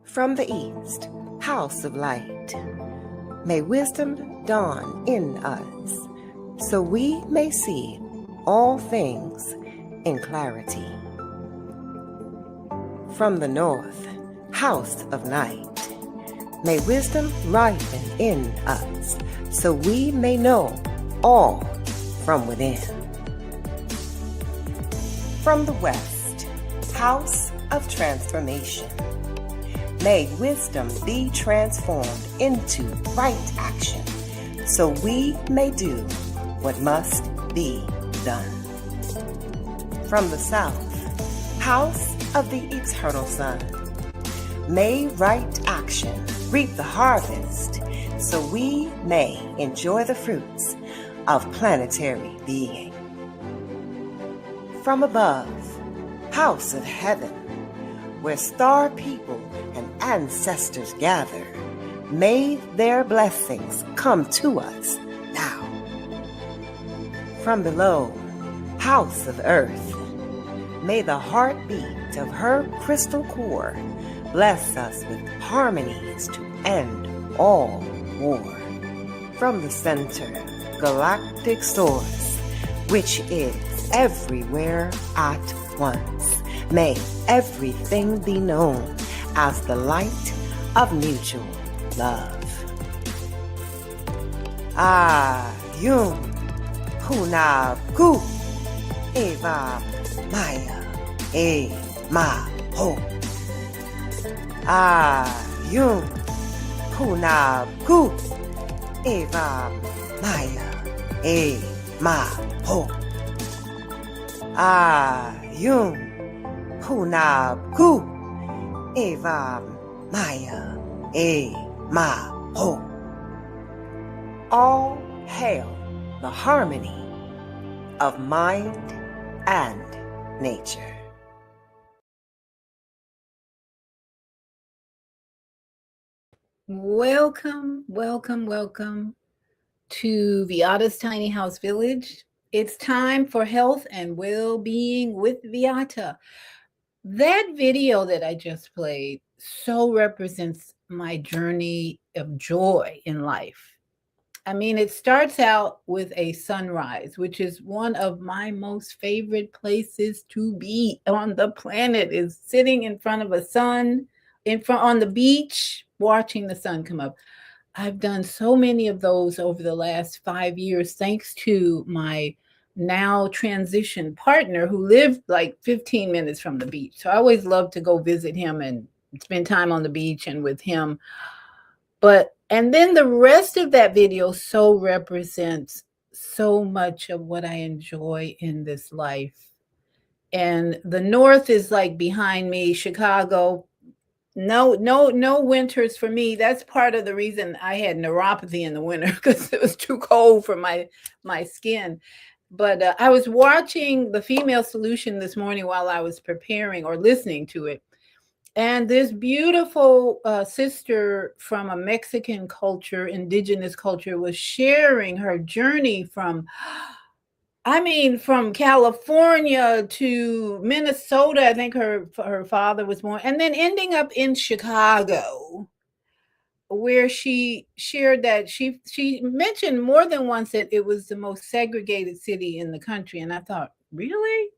From the east, house of light, may wisdom dawn in us, so we may see all things in clarity. From the north, house of night, may wisdom ripen in us, so we may know all from within. From the west, house of transformation, may wisdom be transformed into right action, so we may do what must be done. From the south, house of the eternal sun, may right action reap the harvest, so we may enjoy the fruits of planetary being. From above, house of heaven, where star people and ancestors gather, may their blessings come to us now. From below, house of earth, may the heartbeat of her crystal core bless us with harmonies to end all war. From the center, galactic source, which is everywhere at once, may everything be known as the light of mutual love. Yum Huna Ku Eva Maya E Ma Ho. Yum Huna Ku Eva Maya E Ma Ho. Yum Huna Ku Eva Maya E Ma Ho. All hail the harmony of mind and nature. Welcome, welcome, welcome to Viata's Tiny House Village. It's time for health and well-being with Viata. That video that I just played so represents my journey of joy in life. I mean, it starts out with a sunrise, which is one of my most favorite places to be on the planet, is sitting in front of a sun, on the beach, watching the sun come up. I've done so many of those over the last 5 years, thanks to my now transition partner who lived like 15 minutes from the beach. So I always love to go visit him and spend time on the beach and with him. And then the rest of that video so represents so much of what I enjoy in this life. And the north is like behind me, Chicago. No winters for me. That's part of the reason I had neuropathy in the winter, because it was too cold for my skin. But I was watching The Female Solution this morning while I was preparing or listening to it. And this beautiful sister from a Mexican culture, indigenous culture, was sharing her journey from California to Minnesota. I think her father was born, and then ending up in Chicago, where she shared that she mentioned more than once that it was the most segregated city in the country. And I thought, really?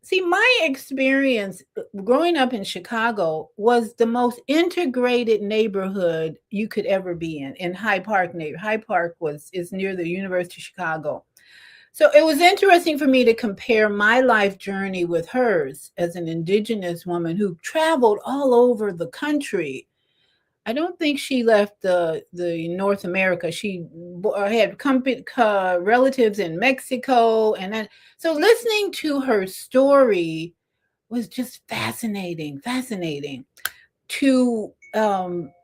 See, my experience growing up in Chicago was the most integrated neighborhood you could ever be in Hyde Park. Hyde Park is near the University of Chicago. So it was interesting for me to compare my life journey with hers as an indigenous woman who traveled all over the country. I don't think she left the North America. She had relatives in Mexico. And then, so listening to her story was just fascinating to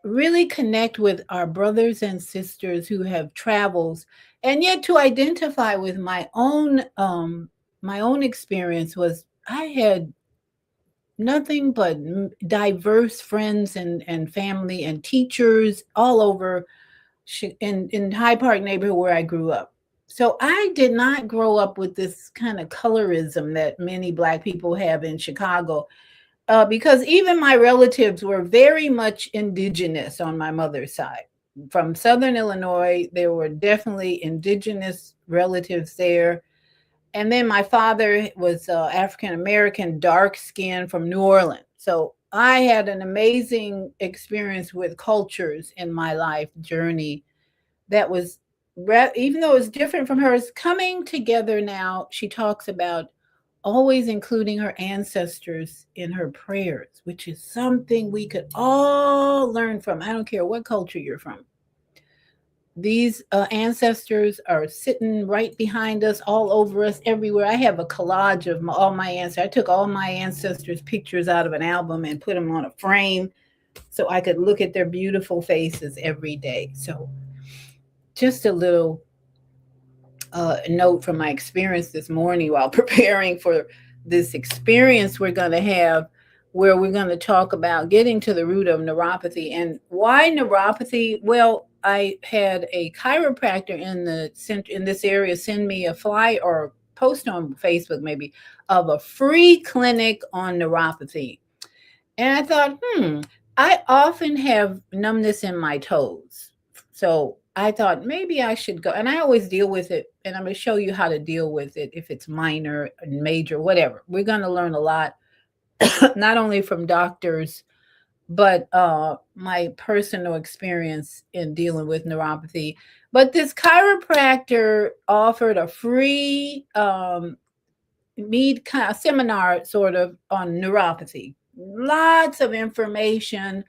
really connect with our brothers and sisters who have travels, and yet to identify with my own experience. Was I had nothing but diverse friends and family and teachers all over in Hyde Park neighborhood where I grew up. So I did not grow up with this kind of colorism that many Black people have in Chicago. because even my relatives were very much indigenous on my mother's side. From Southern Illinois, there were definitely indigenous relatives there. And then my father was African American, dark skin from New Orleans. So I had an amazing experience with cultures in my life journey that was, even though it was different from hers, coming together now. She talks about always including her ancestors in her prayers, which is something we could all learn from. I don't care what culture you're from. These ancestors are sitting right behind us, all over us, everywhere. I have a collage of all my ancestors. I took all my ancestors' pictures out of an album and put them on a frame so I could look at their beautiful faces every day. So, just a little note from my experience this morning while preparing for this experience we're going to have, where we're going to talk about getting to the root of neuropathy. And why neuropathy? Well, I had a chiropractor in the center in this area send me a flyer or post on Facebook maybe of a free clinic on neuropathy. And I thought, I often have numbness in my toes. So I thought maybe I should go. And I always deal with it. And I'm going to show you how to deal with it if it's minor, major, whatever. We're going to learn a lot, not only from doctors, but my personal experience in dealing with neuropathy. But this chiropractor offered a free seminar sort of on neuropathy. Lots of information.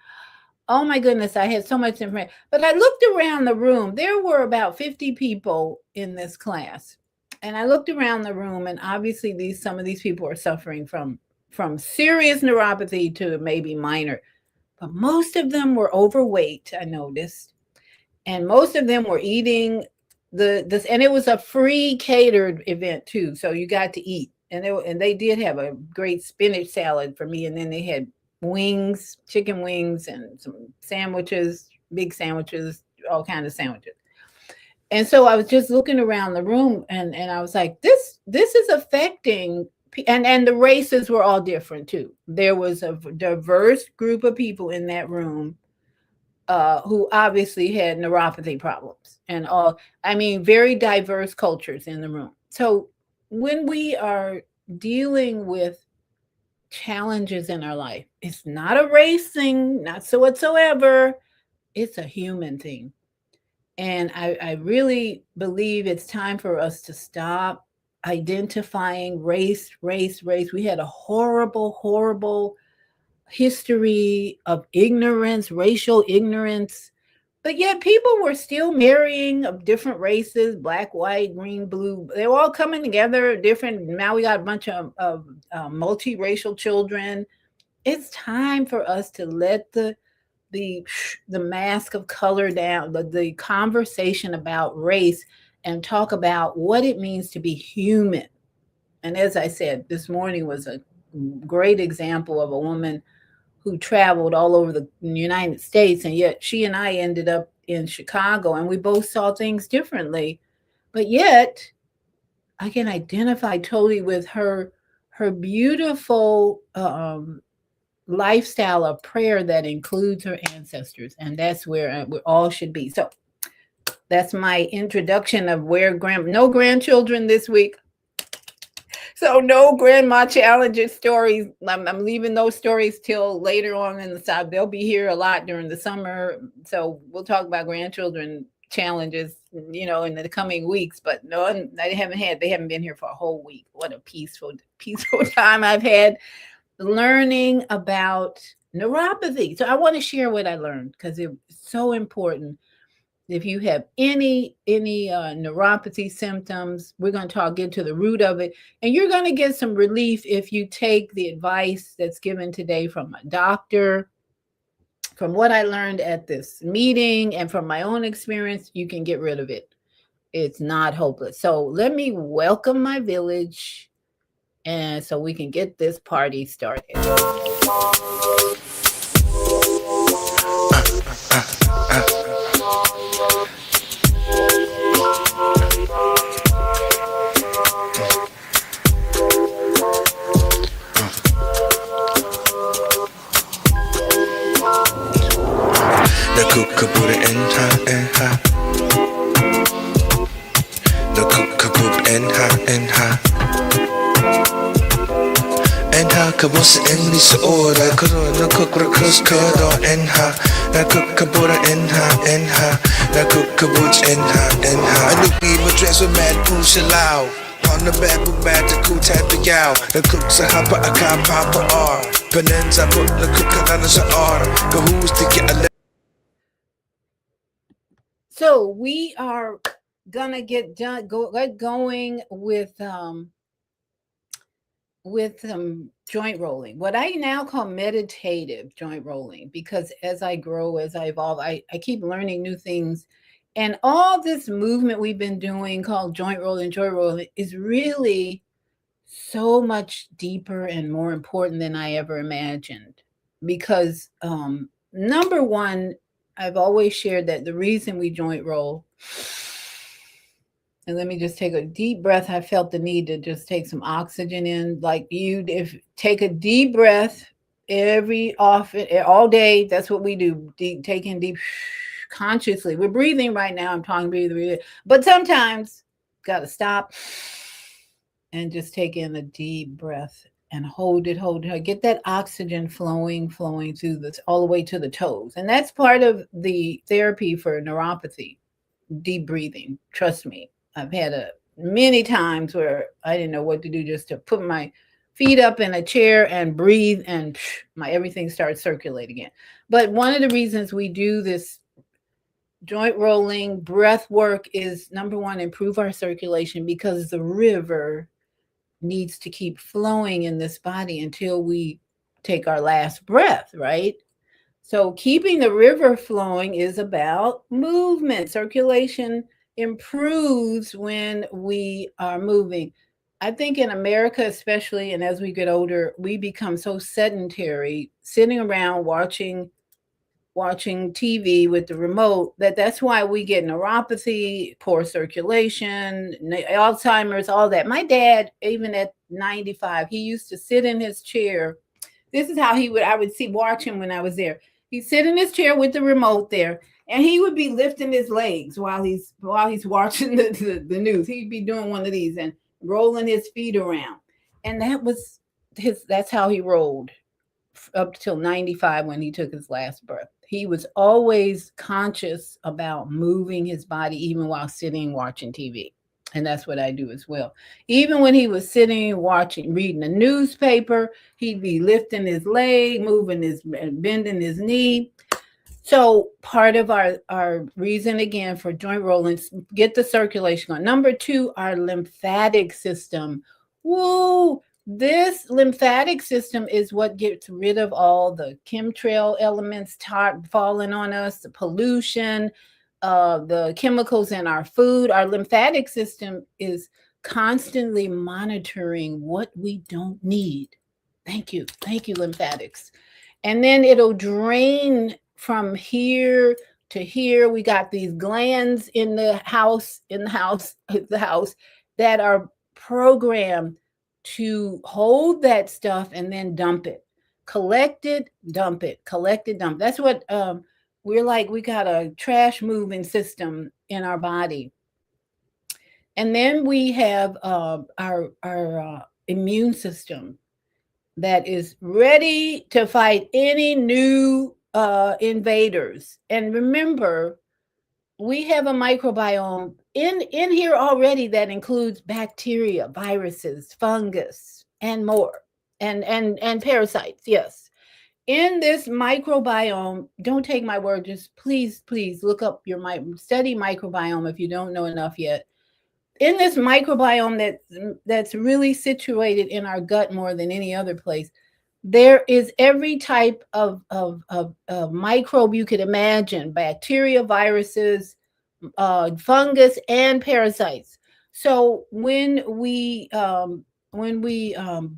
Oh my goodness, I had so much information. But I looked around the room. There were about 50 people in this class. And I looked around the room, and obviously some of these people are suffering from serious neuropathy to maybe minor. But most of them were overweight, I noticed. And most of them were eating this, and it was a free catered event too. So you got to eat. And they did have a great spinach salad for me. And then they had wings, chicken wings, and some sandwiches, big sandwiches, all kinds of sandwiches. And so I was just looking around the room, and I was like, this is affecting, and the races were all different too. There was a diverse group of people in that room who obviously had neuropathy problems, and very diverse cultures in the room. So when we are dealing with challenges in our life, it's not a race thing, not so whatsoever. It's a human thing. And I really believe it's time for us to stop identifying race. We had a horrible history of ignorance, racial ignorance. But yet people were still marrying of different races, black, white, green, blue. They were all coming together different. Now we got a bunch of multiracial children. It's time for us to let the mask of color down, the conversation about race, and talk about what it means to be human. And as I said, this morning was a great example of a woman who traveled all over the United States, and yet she and I ended up in Chicago, and we both saw things differently. But yet I can identify totally with her beautiful lifestyle of prayer that includes her ancestors. And that's where we all should be. So that's my introduction of where no grandchildren this week. So no grandma challenges stories. I'm leaving those stories till later on in the summer. They'll be here a lot during the summer. So we'll talk about grandchildren challenges, in the coming weeks. But no, they haven't been here for a whole week. What a peaceful time I've had learning about neuropathy. So I want to share what I learned because it's so important. If you have any neuropathy symptoms, we're going to get to the root of it. And you're going to get some relief if you take the advice that's given today from a doctor. From what I learned at this meeting and from my own experience, you can get rid of it. It's not hopeless. So let me welcome my village, and so we can get this party started. انها كبوس اني سؤورة كورونا كوكرا كروس كودو انها ناكو كبورة انها ناكو كبوت انها I knew we were dressed with mad push allow on the bed with mad the cool type of yow the cook sa hapa I can't pop or Penenza put the cook on sa or go who's to get a So we are gonna get going with some joint rolling, what I now call meditative joint rolling, because as I grow, as I evolve, I keep learning new things. And all this movement we've been doing called joint rolling is really so much deeper and more important than I ever imagined. Because number one, I've always shared that the reason we joint roll, and let me just take a deep breath. I felt the need to just take some oxygen in, like you. If take a deep breath all day. That's what we do. Taking deep, consciously. We're breathing right now. I'm talking breathing, but sometimes got to stop and just take in a deep breath and hold it. Get that oxygen flowing through this all the way to the toes, and that's part of the therapy for neuropathy. Deep breathing. Trust me. I've had many times where I didn't know what to do, just to put my feet up in a chair and breathe, and my everything starts circulating again. But one of the reasons we do this joint rolling breath work is, number one, improve our circulation, because the river needs to keep flowing in this body until we take our last breath, right? So keeping the river flowing is about movement. Circulation improves when we are moving. I think in America, especially, and as we get older, we become so sedentary, sitting around watching TV with the remote, that's why we get neuropathy, poor circulation, Alzheimer's, all that. My dad, even at 95, he used to sit in his chair. This is how I would watch him when I was there. He'd sit in his chair with the remote there, and he would be lifting his legs while he's watching the news. He'd be doing one of these and rolling his feet around. And that's how he rolled up till 95 when he took his last breath. He was always conscious about moving his body, even while sitting watching TV. And that's what I do as well. Even when he was sitting, reading a newspaper, he'd be lifting his leg, bending his knee. So part of our reason, again, for joint rolling, get the circulation on. Number two, our lymphatic system. Woo! This lymphatic system is what gets rid of all the chemtrail elements falling on us, the pollution, the chemicals in our food. Our lymphatic system is constantly monitoring what we don't need. Thank you, lymphatics. And then it'll drain from here to here. We got these glands in the house that are programmed to hold that stuff and then dump it. Collect it, dump it. Collect it, dump. That's what we're like. We got a trash moving system in our body. And then we have our immune system that is ready to fight any new invaders. And remember, we have a microbiome in here already that includes bacteria, viruses, fungus, and more, and parasites. Yes. In this microbiome, don't take my word, just please look up study microbiome if you don't know enough yet. In this microbiome that's really situated in our gut more than any other place, there is every type of microbe you could imagine: bacteria, viruses, fungus, and parasites. So when we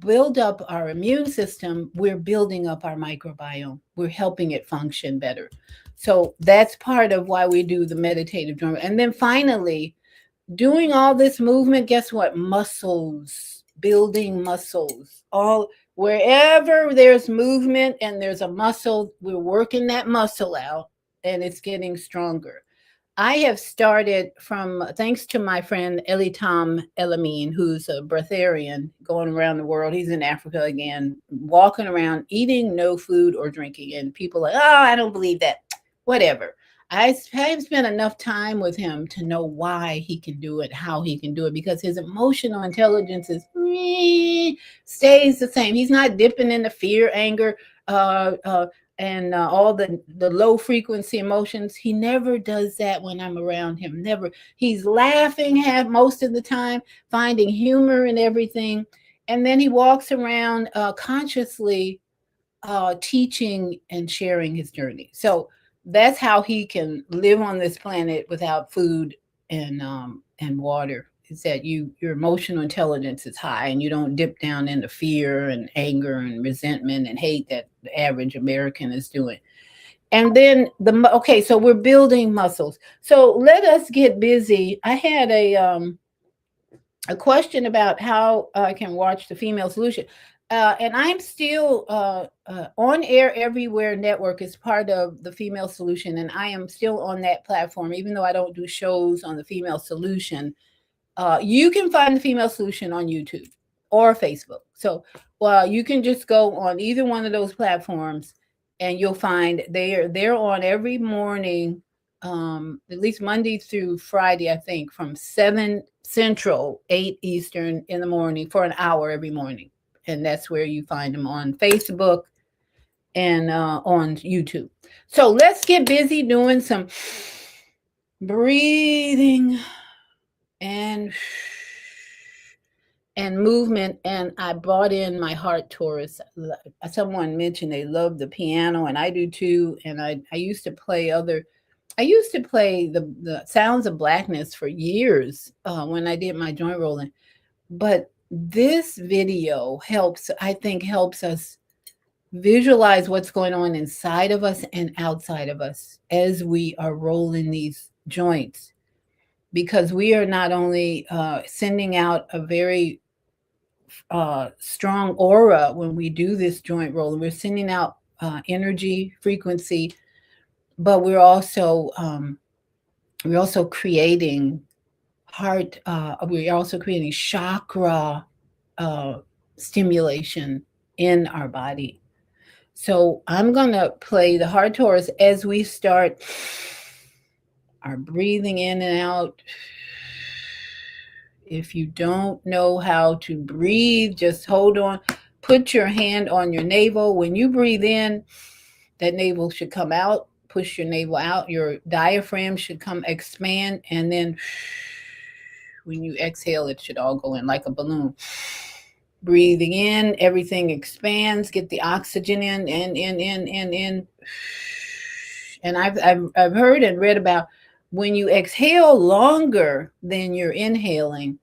build up our immune system, we're building up our microbiome. We're helping it function better. So that's part of why we do the meditative journal. And then finally, doing all this movement, guess what? Building muscles. Wherever there's movement and there's a muscle, we're working that muscle out, and it's getting stronger. I have started from, thanks to my friend Elitam Elamine, who's a breatharian going around the world. He's in Africa again, walking around eating no food or drinking. And people are like, oh, I don't believe that. Whatever. I've spent enough time with him to know why he can do it, how he can do it, because his emotional intelligence is stays the same. He's not dipping into fear, anger, and all the low frequency emotions. He never does that when I'm around him. Never. He's laughing half most of the time, finding humor in everything, and then he walks around consciously teaching and sharing his journey. So that's how he can live on this planet without food and water. Is that your emotional intelligence is high and you don't dip down into fear and anger and resentment and hate that the average American is doing. And then so we're building muscles. So let us get busy. I had a question about how I can watch the Female Solution. And I'm still on Air Everywhere Network is part of the Female Solution. And I am still on that platform, even though I don't do shows on the Female Solution. You can find the Female Solution on YouTube or Facebook. So you can just go on either one of those platforms and you'll find they're on every morning, at least Monday through Friday, I think, from 7 Central, 8 Eastern in the morning for an hour every morning. And that's where you find them on Facebook and on YouTube. So let's get busy doing some breathing and movement. And I brought in my heart Taurus. Someone mentioned they love the piano, and I do too. And I used to play the Sounds of Blackness for years when I did my joint rolling. But this video helps us visualize what's going on inside of us and outside of us as we are rolling these joints, because we are not only sending out a very strong aura when we do this joint rolling, we're sending out energy, frequency, but we're also creating we're also creating chakra stimulation in our body. So I'm going to play the heart Taurus as we start our breathing in and out. If you don't know how to breathe, just hold on. Put your hand on your navel. When you breathe in, that navel should come out. Push your navel out. Your diaphragm should expand, and then when you exhale, it should all go in like a balloon. Breathing in, everything expands. Get the oxygen in. And I've heard and read about when you exhale longer than you're inhaling,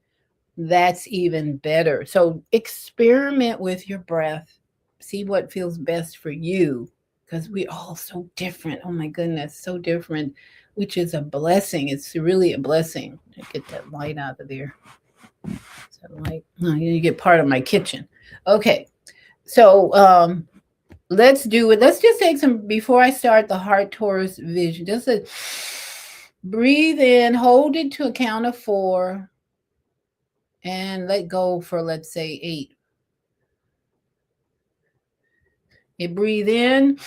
that's even better. So experiment with your breath. See what feels best for you, because we're all so different. Oh my goodness, so different, which is a blessing. It's really a blessing. Get that light out of there. Light? No, you get part of my kitchen. Okay, so let's do it. Let's just take some, before I start the heart Taurus vision, just breathe in, hold it to a count of 4, and let go for, let's say, 8. You breathe in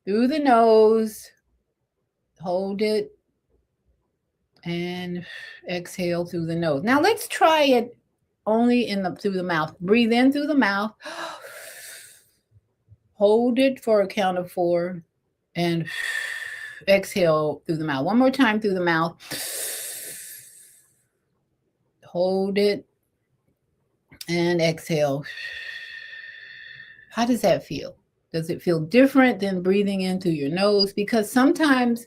through the nose, hold it, and exhale through the nose. Now let's try it only through the mouth. Breathe in through the mouth, hold it for a count of 4, and exhale through the mouth. One more time through the mouth. Hold it and exhale. How does that feel? Does it feel different than breathing in through your nose? Because sometimes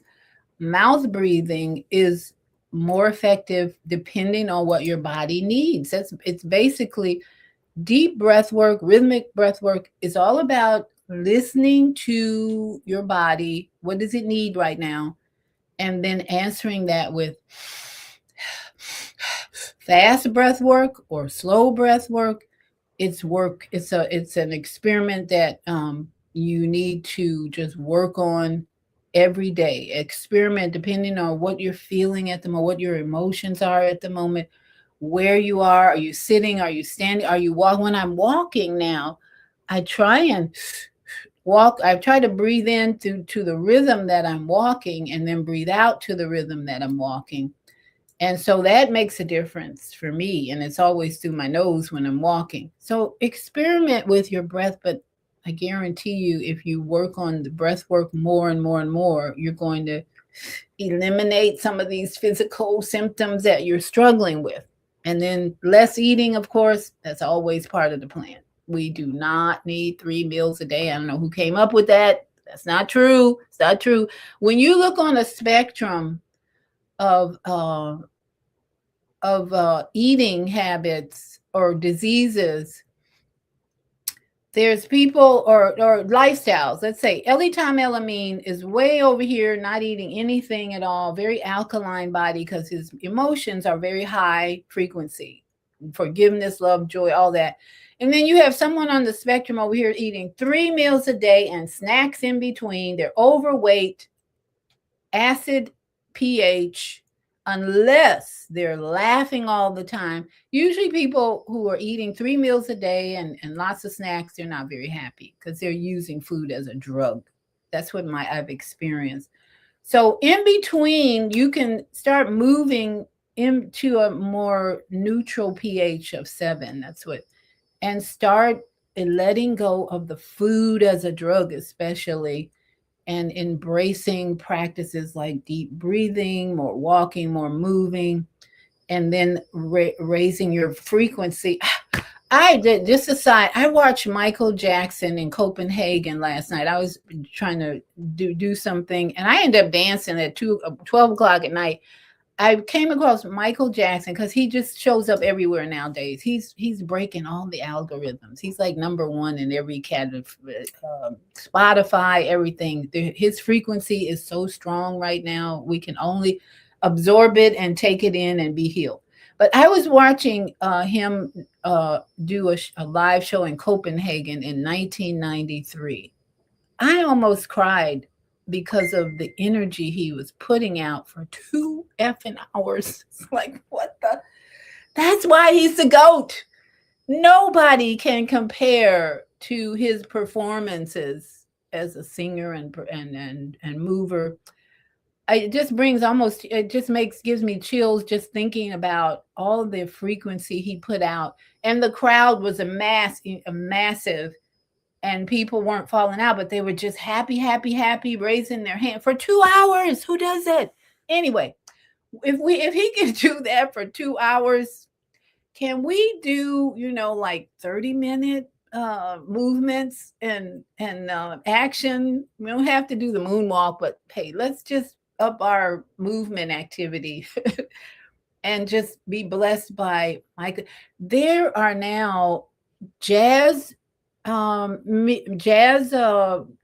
mouth breathing is more effective depending on what your body needs. It's basically deep breath work, rhythmic breath work. It's all about listening to your body. What does it need right now? And then answering that with fast breath work or slow breath work. It's work. It's an experiment that you need to just work on every day. Experiment depending on what you're feeling at the moment, what your emotions are at the moment, where you are. Are you sitting? Are you standing? Are you walking? When I'm walking now, I try and walk. I try to breathe in to the rhythm that I'm walking and then breathe out to the rhythm that I'm walking. And so that makes a difference for me. And it's always through my nose when I'm walking. So experiment with your breath, but I guarantee you, if you work on the breath work more and more and more, you're going to eliminate some of these physical symptoms that you're struggling with. And then less eating, of course, that's always part of the plan. We do not need 3 meals a day. I don't know who came up with that. That's not true. It's not true. When you look on a spectrum of eating habits or diseases, there's people or lifestyles. Let's say L-ethanolamine is way over here, not eating anything at all, very alkaline body because his emotions are very high frequency, forgiveness, love, joy, all that. And then you have someone on the spectrum over here eating 3 meals a day and snacks in between. They're overweight, acid pH, unless they're laughing all the time. Usually people who are eating 3 meals a day and lots of snacks, they're not very happy because they're using food as a drug. That's what I've experienced. So in between, you can start moving into a more neutral pH of 7. That's what, and start letting go of the food as a drug, especially, and embracing practices like deep breathing, more walking, more moving, and then raising your frequency. I did, just aside, I watched Michael Jackson in Copenhagen last night. I was trying to do something, and I ended up dancing at 12 o'clock at night. I came across Michael Jackson because he just shows up everywhere nowadays. He's breaking all the algorithms. He's like #1 in every category, Spotify, everything. His frequency is so strong right now. We can only absorb it and take it in and be healed. But I was watching him do a live show in Copenhagen in 1993. I almost cried because of the energy he was putting out for 2 effing hours. It's like, what the? That's why he's the GOAT. Nobody can compare to his performances as a singer and mover. It just gives me chills just thinking about all the frequency he put out. And the crowd was a massive, and people weren't falling out, but they were just happy, raising their hand for 2 hours. Who does that? Anyway, if he can do that for 2 hours, can we do, like 30-minute movements and action? We don't have to do the moonwalk, but hey, let's just up our movement activity and just be blessed by Michael. There are now jazz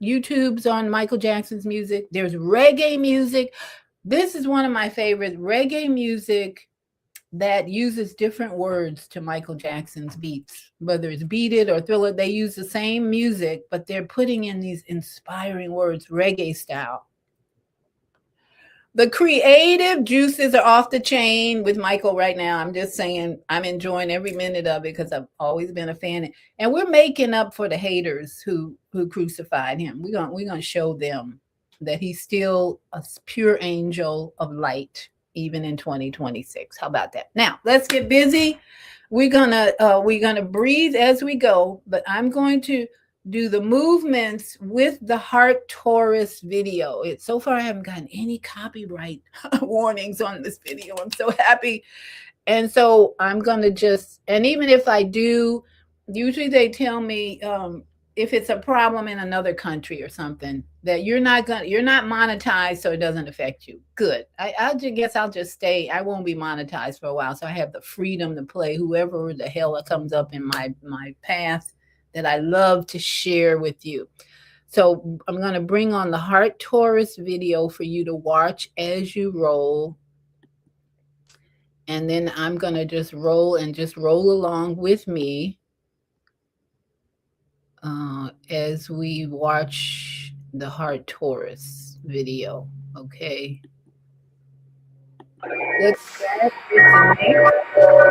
YouTubes on Michael Jackson's music. There's reggae music. This is one of my favorite, reggae music that uses different words to Michael Jackson's beats, whether it's Beat It or Thriller. They use the same music, but they're putting in these inspiring words, reggae style. The creative juices are off the chain with Michael right now. I'm just saying, I'm enjoying every minute of it because I've always been a fan. And we're making up for the haters who crucified him. We're gonna show them that he's still a pure angel of light, even in 2026. How about that? Now, let's get busy. We're gonna breathe as we go, but I'm going to do the movements with the Heart Taurus video. So far I haven't gotten any copyright warnings on this video. I'm so happy. And so I'm going to and even if I do, usually they tell me if it's a problem in another country or something, that you're not monetized, so it doesn't affect you. Good. I guess I'll just stay. I won't be monetized for a while, so I have the freedom to play whoever the hell comes up in my path that I love to share with you. So I'm going to bring on the Heart Taurus video for you to watch as you roll. And then I'm going to just roll along with me as we watch the Heart Taurus. video. Okay. Let's start with the next.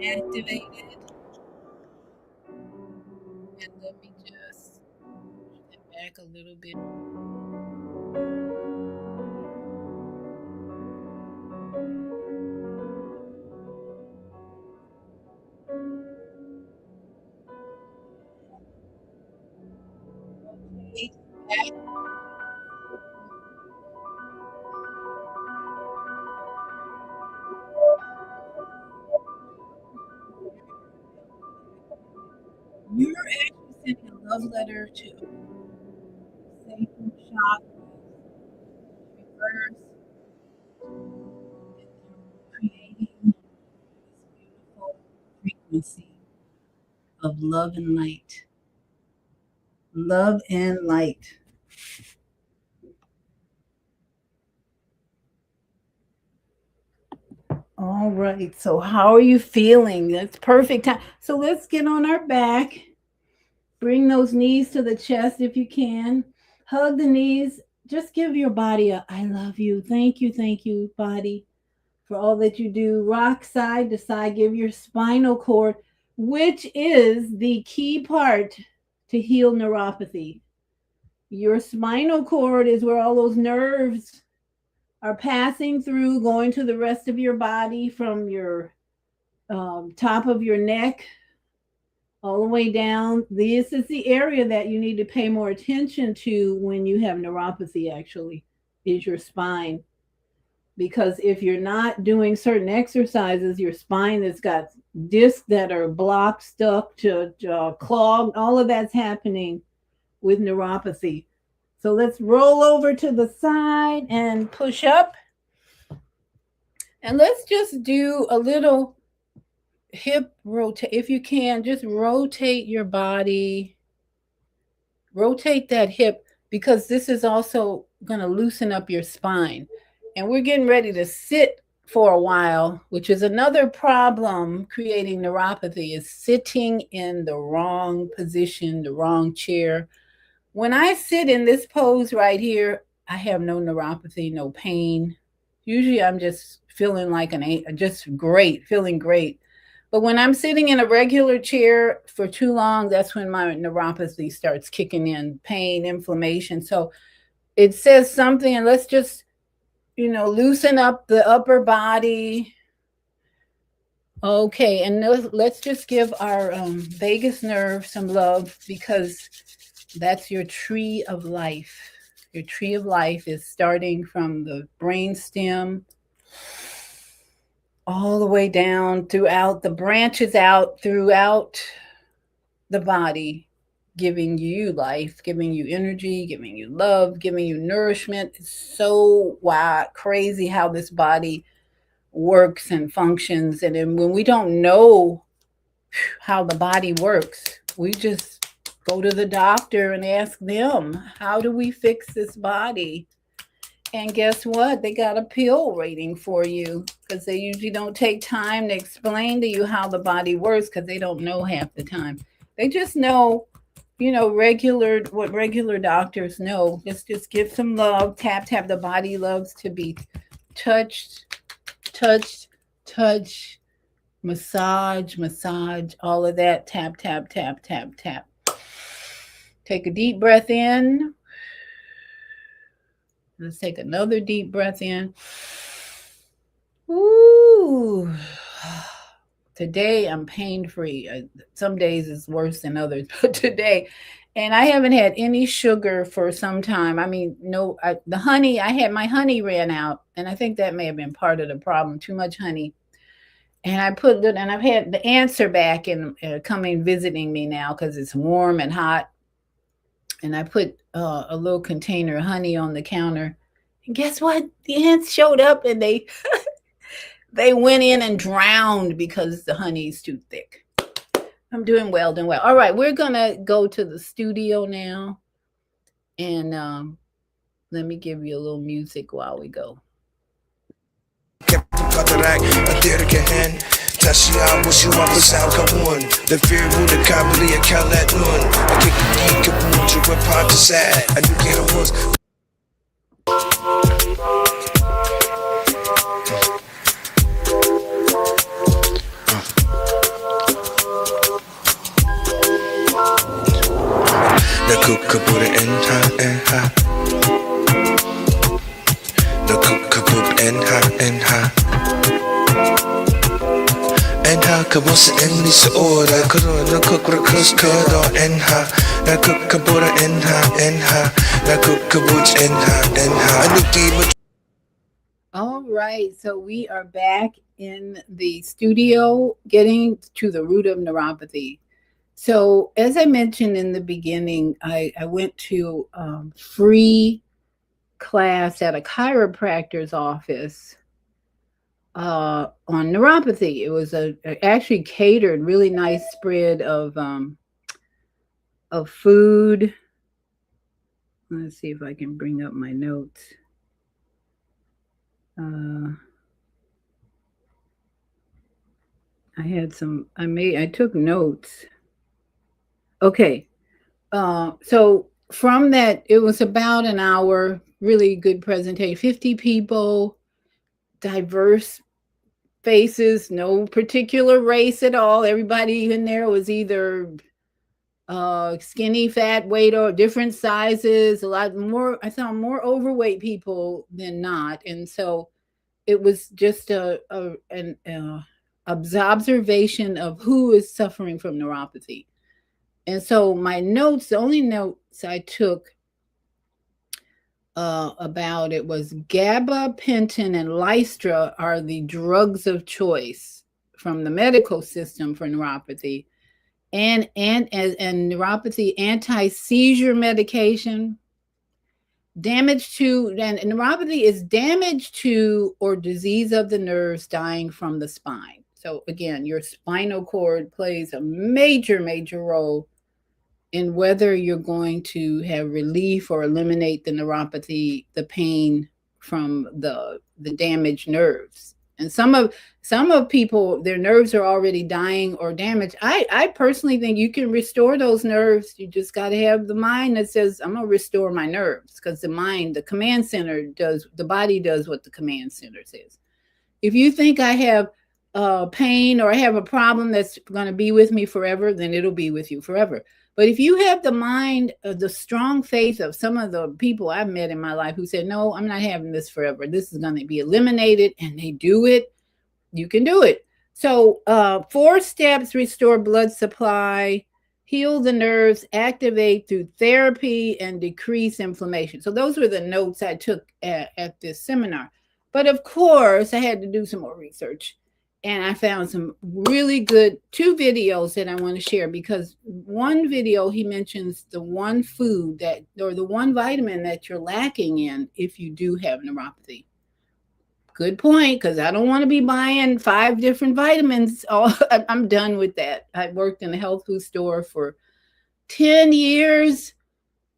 Activated. And let me just step back a little bit. You're actually sending a love letter to Satan Shock Reverse, creating this beautiful frequency of love and light. Love and light. All right. So, how are you feeling? That's perfect time. So, let's get on our back. Bring those knees to the chest if you can. Hug the knees. Just give your body a I love you. Thank you, body, for all that you do. Rock side to side. Give your spinal cord, which is the key part to heal neuropathy. Your spinal cord is where all those nerves are passing through, going to the rest of your body from your top of your neck all the way down. This is the area that you need to pay more attention to when you have neuropathy, actually, is your spine. Because if you're not doing certain exercises, your spine has got discs that are blocked, stuck to clogged, all of that's happening with neuropathy. So let's roll over to the side and push up. And let's just do a little hip rotate. If you can, just rotate your body, rotate that hip, because this is also going to loosen up your spine. And we're getting ready to sit for a while, which is another problem creating neuropathy, is sitting in the wrong position, the wrong chair. When I sit in this pose right here, I have no neuropathy, no pain. Usually I'm just feeling like just great, feeling great. But when I'm sitting in a regular chair for too long, that's when my neuropathy starts kicking in, pain, inflammation. So it says something, and let's just, loosen up the upper body. Okay, and let's just give our vagus nerve some love, because that's your tree of life. Your tree of life is starting from the brain stem all the way down throughout the branches, out throughout the body, giving you life, giving you energy, giving you love, giving you nourishment. It's so crazy how this body works and functions. And then when we don't know how the body works, we just go to the doctor and ask them, how do we fix this body? And guess what? They got a pill waiting for you, because they usually don't take time to explain to you how the body works, because they don't know half the time. They just know, what regular doctors know. Just give some love. Tap, tap. The body loves to be touched, massage, all of that. Tap, tap, tap, tap, tap. Take a deep breath in. Let's take another deep breath in. Ooh. Today I'm pain-free. Some days it's worse than others, but today, and I haven't had any sugar for some time. I mean, no, the honey, my honey ran out, and I think that may have been part of the problem, too much honey. And I've had the ants are back and coming visiting me now, because it's warm and hot. And I put a little container of honey on the counter. And guess what? The ants showed up, and they they went in and drowned because the honey's too thick. I'm doing well. All right, we're going to go to the studio now. And let me give you a little music while we go. 다시 한 번씩 앞을 생각하원 내 fear보다 가불이 약할래 눈 I kick the 문주가 파트세 I knew it was 나 국가보다 엔하 나 국가보다 엔하 엔하 그보스 엔리스 오라 그러나 그그라 크스커도 엔하 나 그가보라 엔하 나 그가보지 엔하 느낌을. All right, so we are back in the studio getting to the root of neuropathy. So as I mentioned in the beginning, I went to free class at a chiropractor's office on neuropathy. It was actually catered, really nice spread of food. Let's see if I can bring up my notes. I took notes. Okay. So from that, it was about an hour, really good presentation, 50 people, diverse faces, no particular race at all. Everybody in there was either skinny, fat, weight, or different sizes. A lot more, I saw more overweight people than not. And so it was just an observation of who is suffering from neuropathy. And so my notes, the only notes I took about it was gabapentin and Lystra are the drugs of choice from the medical system for neuropathy, and neuropathy anti-seizure medication. Damage to, and neuropathy is damage to or disease of the nerves dying from the spine. So again, your spinal cord plays a major role in whether you're going to have relief or eliminate the neuropathy, the pain from the damaged nerves. And some of people, their nerves are already dying or damaged. I personally think you can restore those nerves. You just got to have the mind that says, I'm going to restore my nerves, because the mind, the command center does, the body does what the command center says. If you think I have pain or I have a problem that's going to be with me forever, then it'll be with you forever. But if you have the mind, the strong faith of some of the people I've met in my life who said, no, I'm not having this forever, this is going to be eliminated, and they do it, you can do it. So 4 steps: restore blood supply, heal the nerves, activate through therapy, and decrease inflammation. So those were the notes I took at this seminar. But of course, I had to do some more research. And I found some really good 2 videos that I want to share, because one video, he mentions the one food that, or the one vitamin that you're lacking in if you do have neuropathy. Good point, because I don't want to be buying 5 different vitamins. Oh, I'm done with that. I worked in a health food store for 10 years.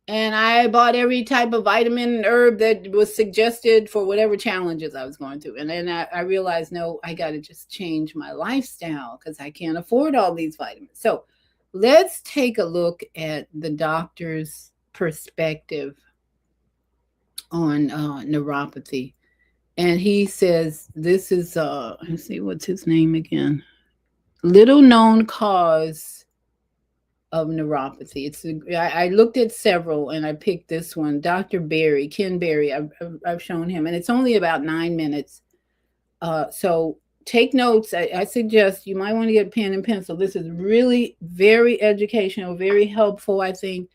And I bought every type of vitamin and herb that was suggested for whatever challenges I was going through. And then I realized, no, I got to just change my lifestyle, because I can't afford all these vitamins. So let's take a look at the doctor's perspective on neuropathy. And he says, this is, let's see, what's his name again? Little known cause of neuropathy. I looked at several and I picked this one. Dr. Berry, Ken Berry, I've shown him, and it's only about 9 minutes. So take notes. I suggest you might want to get a pen and pencil. This is really very educational, very helpful, I think.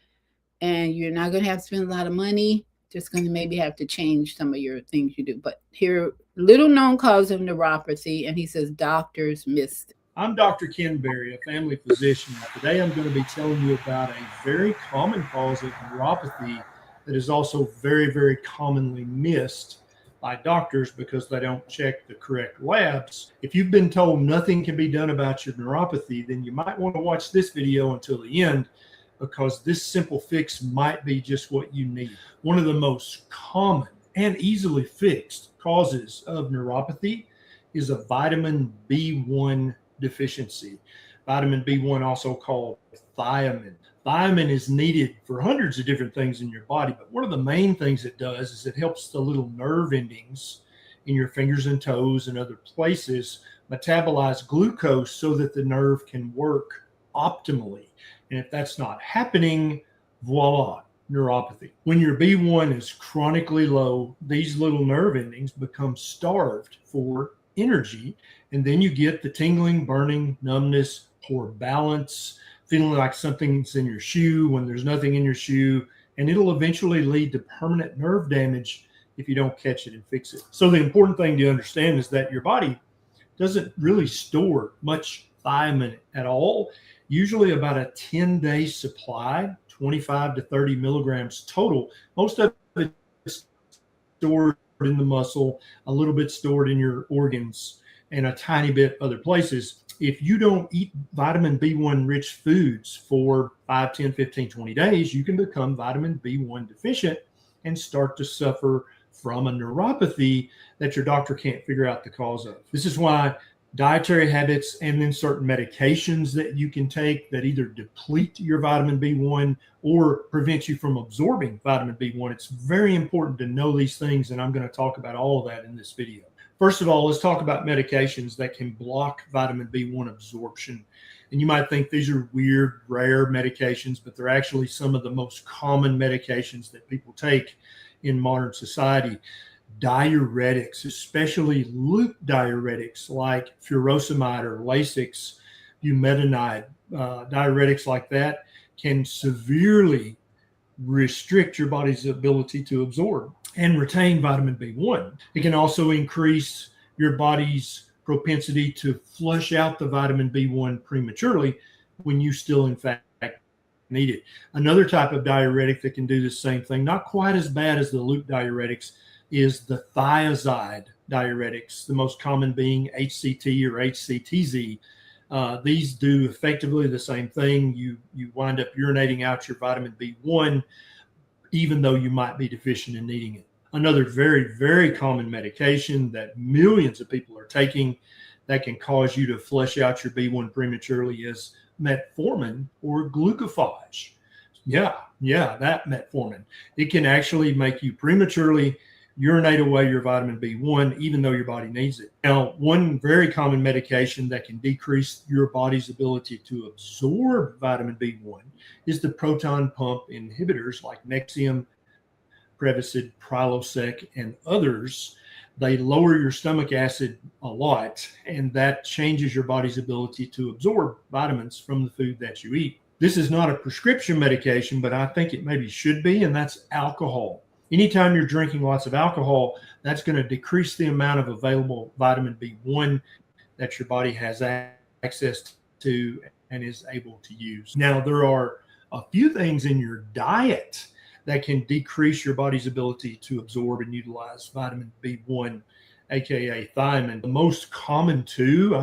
And you're not going to have to spend a lot of money. Just going to maybe have to change some of your things you do. But here, little known cause of neuropathy, and he says doctors missed it. I'm Dr. Ken Berry, a family physician. Today I'm going to be telling you about a very common cause of neuropathy that is also very commonly missed by doctors because they don't check the correct labs. If you've been told nothing can be done about your neuropathy, then you might want to watch this video until the end, because this simple fix might be just what you need. One of the most common and easily fixed causes of neuropathy is a vitamin B1 deficiency. Vitamin B1, also called thiamine. Thiamine is needed for hundreds of different things in your body, but one of the main things it does is it helps the little nerve endings in your fingers and toes and other places metabolize glucose so that the nerve can work optimally. And if that's not happening, voila, neuropathy. When your B1 is chronically low, these little nerve endings become starved for energy, and then you get the tingling, burning, numbness, poor balance, feeling like something's in your shoe when there's nothing in your shoe, and it'll eventually lead to permanent nerve damage if you don't catch it and fix it. So the important thing to understand is that your body doesn't really store much thiamine at all. Usually about a 10-day supply, 25 to 30 milligrams total. Most of it is stored in the muscle, a little bit stored in your organs, and a tiny bit other places. If you don't eat vitamin B1 rich foods for 5, 10, 15, 20 days, you can become vitamin B1 deficient and start to suffer from a neuropathy that your doctor can't figure out the cause of. This is why dietary habits and then certain medications that you can take that either deplete your vitamin B1 or prevent you from absorbing vitamin B1. It's very important to know these things, and I'm going to talk about all of that in this video. First of all, let's talk about medications that can block vitamin B1 absorption. And you might think these are weird, rare medications, but they're actually some of the most common medications that people take in modern society. Diuretics, especially loop diuretics like furosemide or Lasix, bumetanide, diuretics like that can severely restrict your body's ability to absorb and retain vitamin B1. It can also increase your body's propensity to flush out the vitamin B1 prematurely when you still, in fact, need it. Another type of diuretic that can do the same thing, not quite as bad as the loop diuretics, is the thiazide diuretics, the most common being HCT or HCTZ. These do effectively the same thing. You wind up urinating out your vitamin B1, even though you might be deficient in needing it. Another very, very common medication that millions of people are taking that can cause you to flush out your B1 prematurely is metformin or glucophage. Yeah, that metformin. It can actually make you prematurely urinate away your vitamin B1, even though your body needs it. Now, one very common medication that can decrease your body's ability to absorb vitamin B1 is the proton pump inhibitors like Nexium, Prevacid, Prilosec, and others. They lower your stomach acid a lot, and that changes your body's ability to absorb vitamins from the food that you eat. This is not a prescription medication, but I think it maybe should be, and that's alcohol. Anytime you're drinking lots of alcohol, that's going to decrease the amount of available vitamin B1 that your body has access to and is able to use. Now, there are a few things in your diet that can decrease your body's ability to absorb and utilize vitamin B1, aka thiamine. The most common two,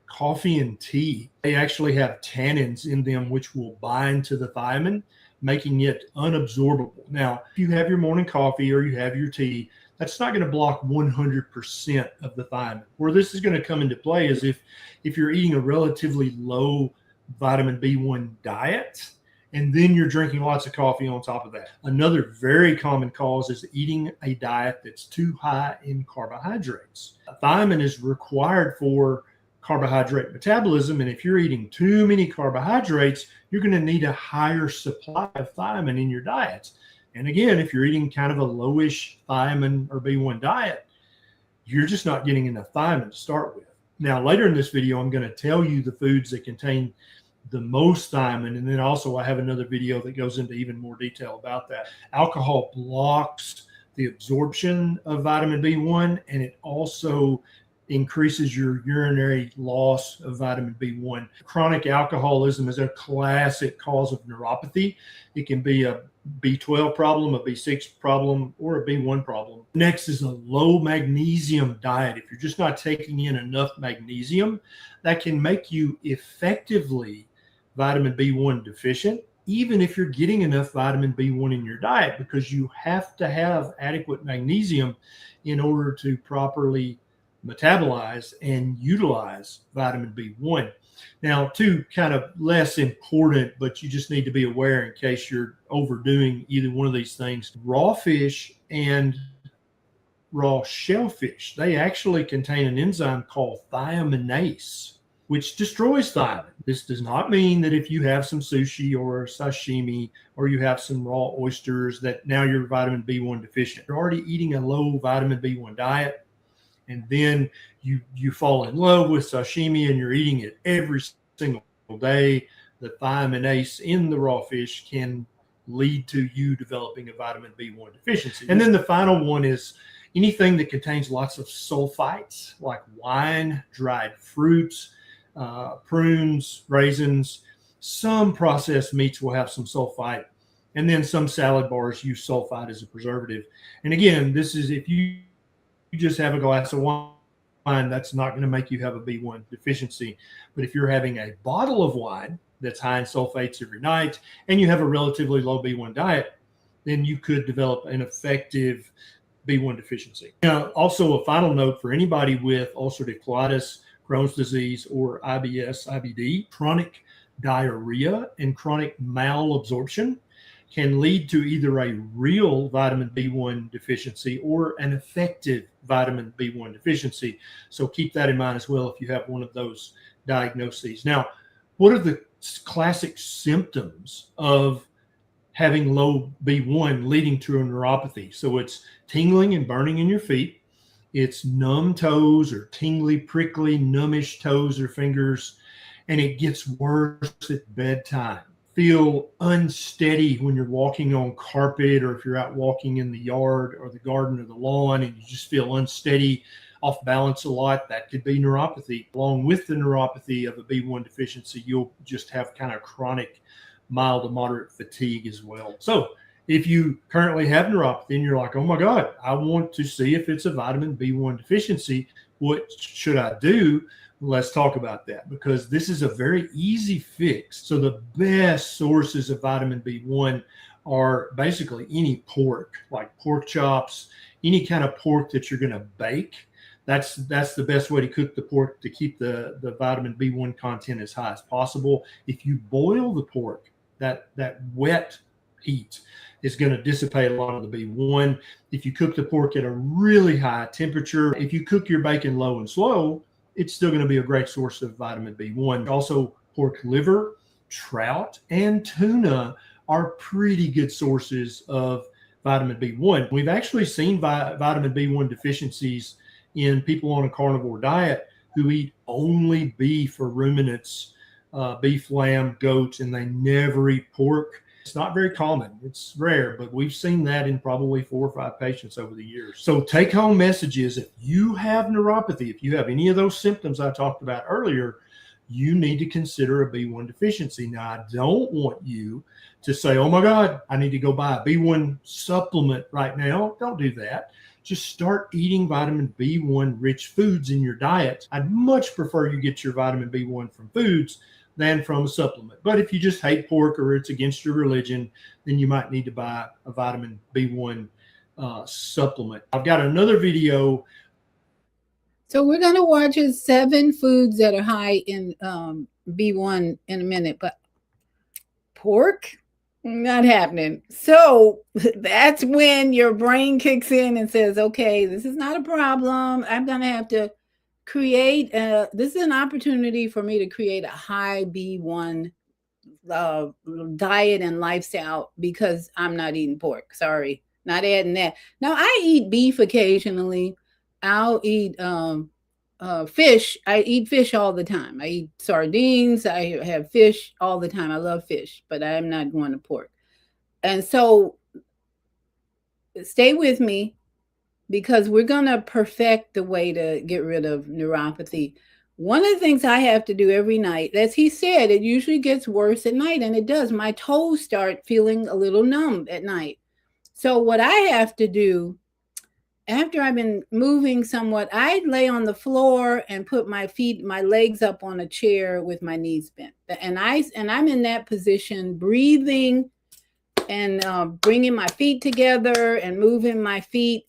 coffee and tea. They actually have tannins in them which will bind to the thiamine, making it unabsorbable. Now, if you have your morning coffee or you have your tea, that's not going to block 100% of the thiamine. Where this is going to come into play is if you're eating a relatively low vitamin B1 diet, and then you're drinking lots of coffee on top of that. Another very common cause is eating a diet that's too high in carbohydrates. Thiamine is required for carbohydrate metabolism, and if you're eating too many carbohydrates, you're going to need a higher supply of thiamine in your diet. And again, if you're eating kind of a lowish thiamine or B1 diet, you're just not getting enough thiamine to start with. Now, later in this video, I'm going to tell you the foods that contain the most thiamine, and then also I have another video that goes into even more detail about that. Alcohol blocks the absorption of vitamin B1, and it also increases your urinary loss of vitamin B1. Chronic alcoholism is a classic cause of neuropathy. It can be a B12 problem, a B6 problem, or a B1 problem. Next is a low magnesium diet. If you're just not taking in enough magnesium, that can make you effectively vitamin B1 deficient, even if you're getting enough vitamin B1 in your diet, because you have to have adequate magnesium in order to properly metabolize and utilize vitamin B1. Now, two kind of less important, but you just need to be aware in case you're overdoing either one of these things. Raw fish and raw shellfish, they actually contain an enzyme called thiaminase, which destroys thiamine. This does not mean that if you have some sushi or sashimi or you have some raw oysters that now you're vitamin B1 deficient. You're already eating a low vitamin B1 diet, and then you fall in love with sashimi and you're eating it every single day. The thiaminase in the raw fish can lead to you developing a vitamin B1 deficiency. And then the final one is anything that contains lots of sulfites, like wine, dried fruits, prunes, raisins. Some processed meats will have some sulfite, and then some salad bars use sulfite as a preservative. And again, this is if you just have a glass of wine, that's not going to make you have a B1 deficiency. But if you're having a bottle of wine that's high in sulfates every night and you have a relatively low B1 diet, then you could develop an effective B1 deficiency. Now, also a final note for anybody with ulcerative colitis, Crohn's disease, or IBS, IBD, chronic diarrhea and chronic malabsorption can lead to either a real vitamin B1 deficiency or an effective vitamin B1 deficiency. So keep that in mind as well if you have one of those diagnoses. Now, what are the classic symptoms of having low B1 leading to a neuropathy? So it's tingling and burning in your feet. It's numb toes or tingly, prickly, numbish toes or fingers. And it gets worse at bedtime. feel unsteady when you're walking on carpet, or if you're out walking in the yard or the garden or the lawn and you just feel unsteady, off balance a lot, that could be neuropathy. Along with the neuropathy of a B1 deficiency, you'll just have kind of chronic mild to moderate fatigue as well. So if you currently have neuropathy and you're like, oh my God, I want to see if it's a vitamin B1 deficiency, what should I do? Let's talk about that, because this is a very easy fix. So the best sources of vitamin B1 are basically any pork, like pork chops, any kind of pork that you're going to bake. That's the best way to cook the pork to keep the vitamin B1 content as high as possible. If you boil the pork, that wet heat is going to dissipate a lot of the B1. If you cook the pork at a really high temperature, if you cook your bacon low and slow, it's still going to be a great source of vitamin B1. Also, pork liver, trout, and tuna are pretty good sources of vitamin B1. We've actually seen vitamin B1 deficiencies in people on a carnivore diet who eat only beef or ruminants, beef, lamb, goats, and they never eat pork. It's not very common. It's rare, but we've seen that in probably 4 or 5 patients over the years. So take home message is, if you have neuropathy, if you have any of those symptoms I talked about earlier, you need to consider a B1 deficiency. Now, I don't want you to say, oh my God, I need to go buy a B1 supplement right now. Don't do that. Just start eating vitamin B1 rich foods in your diet. I'd much prefer you get your vitamin B1 from foods than from a supplement. But if you just hate pork or it's against your religion, then you might need to buy a vitamin B1 supplement. I've got another video. So we're going to watch 7 foods that are high in B1 in a minute, but pork, not happening. So that's when your brain kicks in and says, okay, this is not a problem. I'm going to have to create, this is an opportunity for me to create a high B1 diet and lifestyle, because I'm not eating pork. Sorry, not adding that. Now, I eat beef occasionally. I'll eat fish. I eat fish all the time. I eat sardines. I have fish all the time. I love fish, but I'm not going to pork. And so stay with me, because we're going to perfect the way to get rid of neuropathy. One of the things I have to do every night, as he said, it usually gets worse at night, and it does. My toes start feeling a little numb at night. So what I have to do, after I've been moving somewhat, I lay on the floor and put my legs up on a chair with my knees bent. And I'm in that position, breathing and bringing my feet together and moving my feet.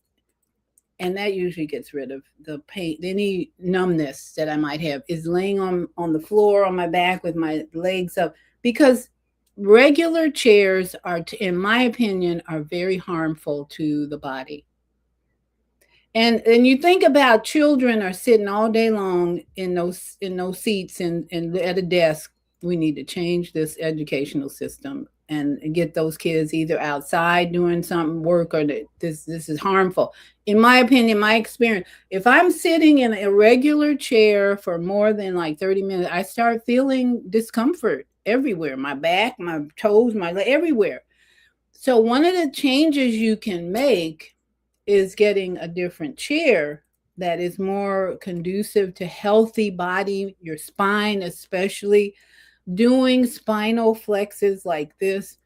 And that usually gets rid of the pain. Any numbness that I might have is laying on the floor on my back with my legs up, because regular chairs are, in my opinion, are very harmful to the body. And you think about children are sitting all day long in those seats and at a desk. We need to change this educational system and get those kids either outside doing something, work, or this is harmful. In my opinion, my experience, if I'm sitting in a regular chair for more than like 30 minutes, I start feeling discomfort everywhere, my back, my toes, my leg, everywhere. So one of the changes you can make is getting a different chair that is more conducive to healthy body, your spine especially, doing spinal flexes like this,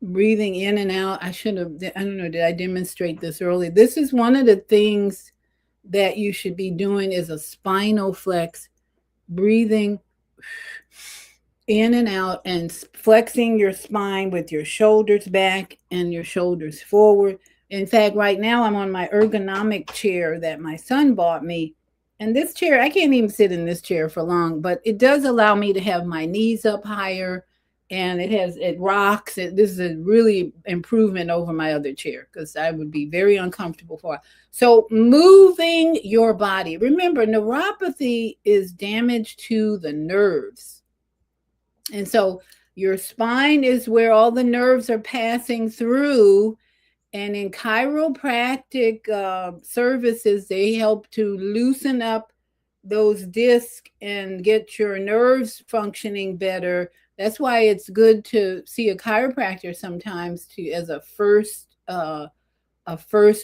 breathing in and out. I don't know, did I demonstrate this earlier? This is one of the things that you should be doing, is a spinal flex, breathing in and out and flexing your spine with your shoulders back and your shoulders forward. In fact, right now I'm on my ergonomic chair that my son bought me. And this chair, I can't even sit in this chair for long, but it does allow me to have my knees up higher, and it rocks. This is a really improvement over my other chair, because I would be very uncomfortable for it. So moving your body. Remember, neuropathy is damage to the nerves. And so your spine is where all the nerves are passing through. And in chiropractic services, they help to loosen up those discs and get your nerves functioning better That's why it's good to see a chiropractor sometimes to as a first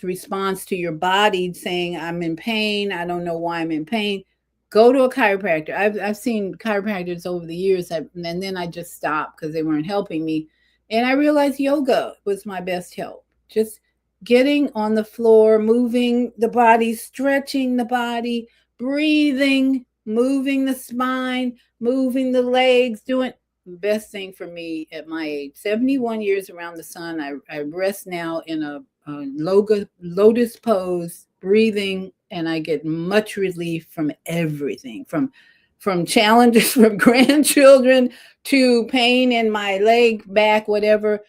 response to your body saying, I'm in pain, I don't know why I'm in pain. Go to a chiropractor. I've seen chiropractors over the years, and then I just stopped because they weren't helping me. And I realized yoga was my best help. Just getting on the floor, moving the body, stretching the body, breathing, moving the spine, moving the legs, doing best thing for me at my age. 71 years around the sun. I rest now in a lotus pose, breathing, and I get much relief from everything, from challenges from grandchildren to pain in my leg, back, whatever.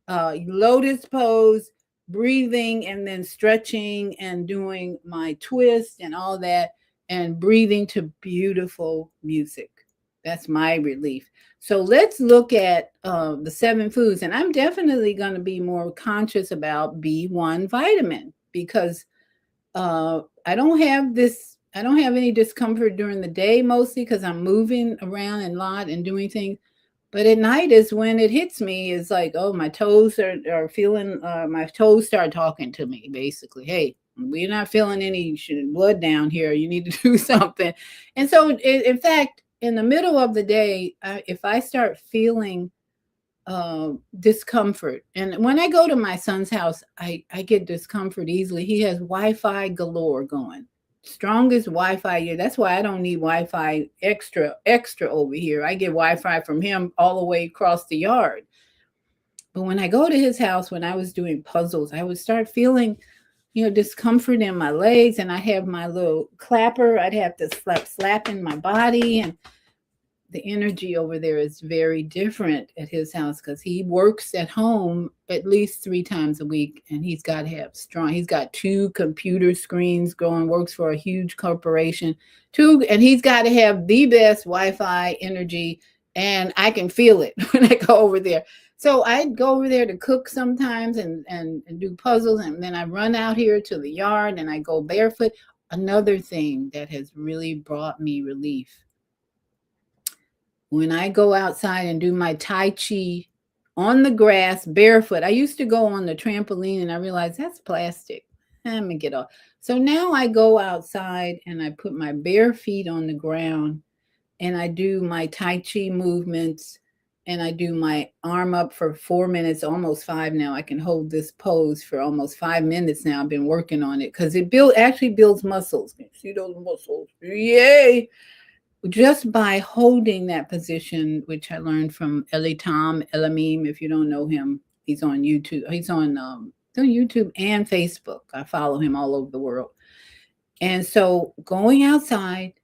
Lotus pose, breathing, and then stretching and doing my twist and all that, and breathing to beautiful music. That's my relief. So let's look at the 7 foods. And I'm definitely going to be more conscious about B1 vitamin because I don't have any discomfort during the day, mostly because I'm moving around a lot and doing things. But at night is when it hits me. It's like, oh, my toes are feeling, my toes start talking to me, basically. Hey, we're not feeling any blood down here. You need to do something. And so, in fact, in the middle of the day, if I start feeling discomfort, and when I go to my son's house, I get discomfort easily. He has Wi-Fi galore going. Strongest Wi-Fi here. That's why I don't need Wi-Fi extra over here. I get Wi-Fi from him all the way across the yard. But when I go to his house, when I was doing puzzles, I would start feeling, discomfort in my legs, and I have my little clapper. I'd have to slap in my body, and the energy over there is very different at his house because he works at home at least 3 times a week, and he's got 2 computer screens going, works for a huge corporation, and he's got to have the best Wi-Fi energy, and I can feel it when I go over there. So I'd go over there to cook sometimes and do puzzles, and then I run out here to the yard and I go barefoot. Another thing that has really brought me relief. When I go outside and do my Tai Chi on the grass barefoot, I used to go on the trampoline and I realized that's plastic. Let me get off. So now I go outside and I put my bare feet on the ground and I do my Tai Chi movements and I do my arm up for 4 minutes, almost 5 now. I can hold this pose for almost 5 minutes now. I've been working on it because it actually builds muscles. You see those muscles? Yay! Just by holding that position, which I learned from Elitam Elamim. If you don't know him, he's on YouTube. He's on YouTube and Facebook. I follow him all over the world. And so going outside,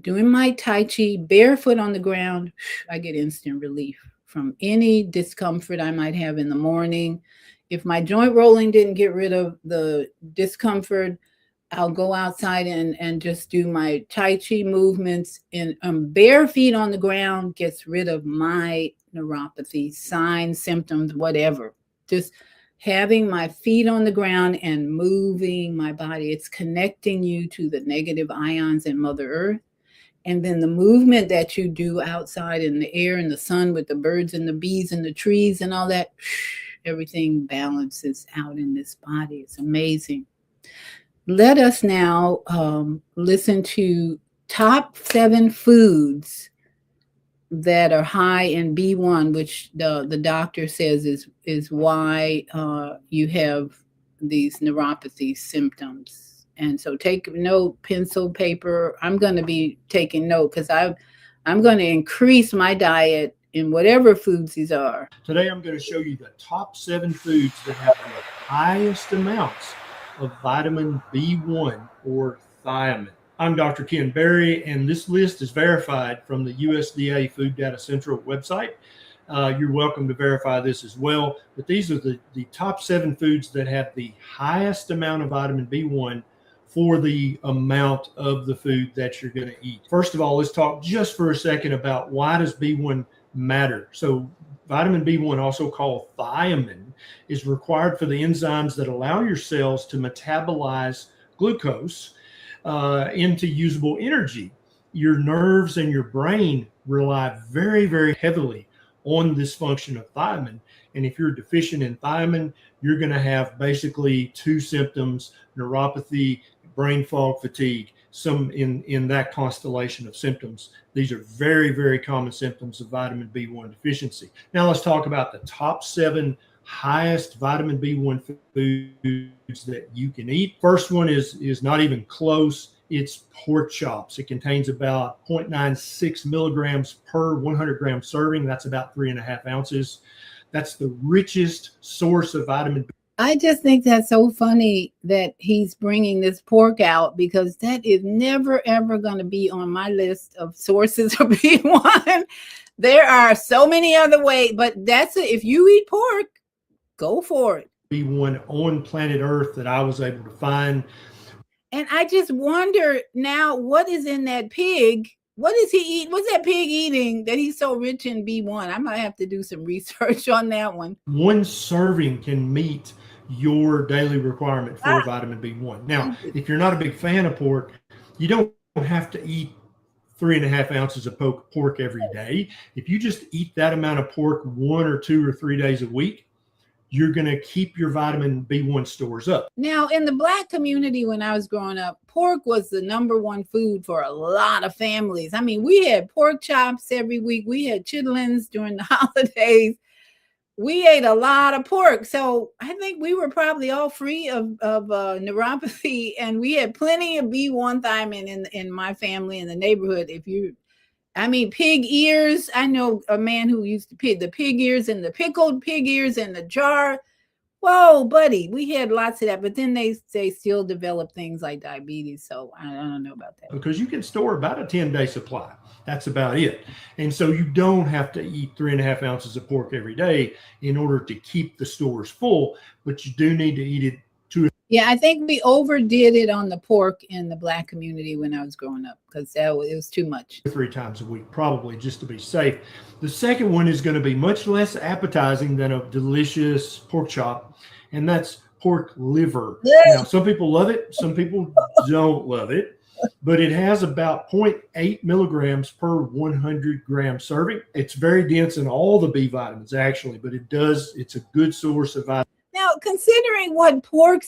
doing my Tai Chi barefoot on the ground, I get instant relief from any discomfort I might have in the morning. If my joint rolling didn't get rid of the discomfort, I'll go outside and just do my Tai Chi movements, and bare feet on the ground gets rid of my neuropathy, signs, symptoms, whatever. Just having my feet on the ground and moving my body. It's connecting you to the negative ions in Mother Earth. And then the movement that you do outside in the air and the sun with the birds and the bees and the trees and all that, everything balances out in this body. It's amazing. Let us now listen to top 7 foods that are high in B1, which the doctor says is why you have these neuropathy symptoms. And so take note, pencil, paper. I'm going to be taking note because I'm going to increase my diet in whatever foods these are. Today I'm going to show you the top 7 foods that have the highest amounts of vitamin B1 or thiamine. I'm Dr. Ken Berry, and this list is verified from the USDA Food Data Central website. You're welcome to verify this as well, but these are the top 7 foods that have the highest amount of vitamin B1 for the amount of the food that you're going to eat. First of all, let's talk just for a second about why does B1 matter. So vitamin B1, also called thiamine, is required for the enzymes that allow your cells to metabolize glucose into usable energy. Your nerves and your brain rely very, very heavily on this function of thiamine. And if you're deficient in thiamine, you're going to have basically two symptoms: neuropathy, brain fog, fatigue, some in that constellation of symptoms. These are very, very common symptoms of vitamin B1 deficiency. Now let's talk about the top 7 highest vitamin B1 foods that you can eat. First one is not even close. It's pork chops. It contains about 0.96 milligrams per 100 gram serving. That's about 3.5 ounces. That's the richest source of vitamin B. I just think that's so funny that he's bringing this pork out, because that is never, ever going to be on my list of sources of B1. There are so many other ways, but that's it. If you eat pork, go for it. B1 on planet Earth that I was able to find. And I just wonder now, what is in that pig? What does he eat? What's that pig eating that he's so rich in B1? I might have to do some research on that one. One serving can meet your daily requirement for vitamin B1. Now, if you're not a big fan of pork, you don't have to eat 3.5 ounces of pork every day. If you just eat that amount of pork 1 or 2 or 3 days a week, you're going to keep your vitamin B1 stores up. Now, in the Black community, when I was growing up, pork was the #1 food for a lot of families. I mean, we had pork chops every week. We had chitlins during the holidays. We ate a lot of pork. So I think we were probably all free of neuropathy, and we had plenty of B1 thiamine in my family, in the neighborhood. Pig ears. I know a man who used to pick the pig ears and the pickled pig ears in the jar. Whoa, buddy, we had lots of that. But then they still develop things like diabetes. So I don't know about that. Because you can store about a 10-day supply. That's about it. And so you don't have to eat 3.5 ounces of pork every day in order to keep the stores full, but you do need to eat it 2. Yeah, I think we overdid it on the pork in the Black community when I was growing up, because it was too much. 3 times a week, probably, just to be safe. The second one is going to be much less appetizing than a delicious pork chop, and that's pork liver. Now, some people love it, some people don't love it, but it has about 0.8 milligrams per 100 gram serving. It's very dense in all the B vitamins, actually, but it's a good source of vitamin. Now, considering what what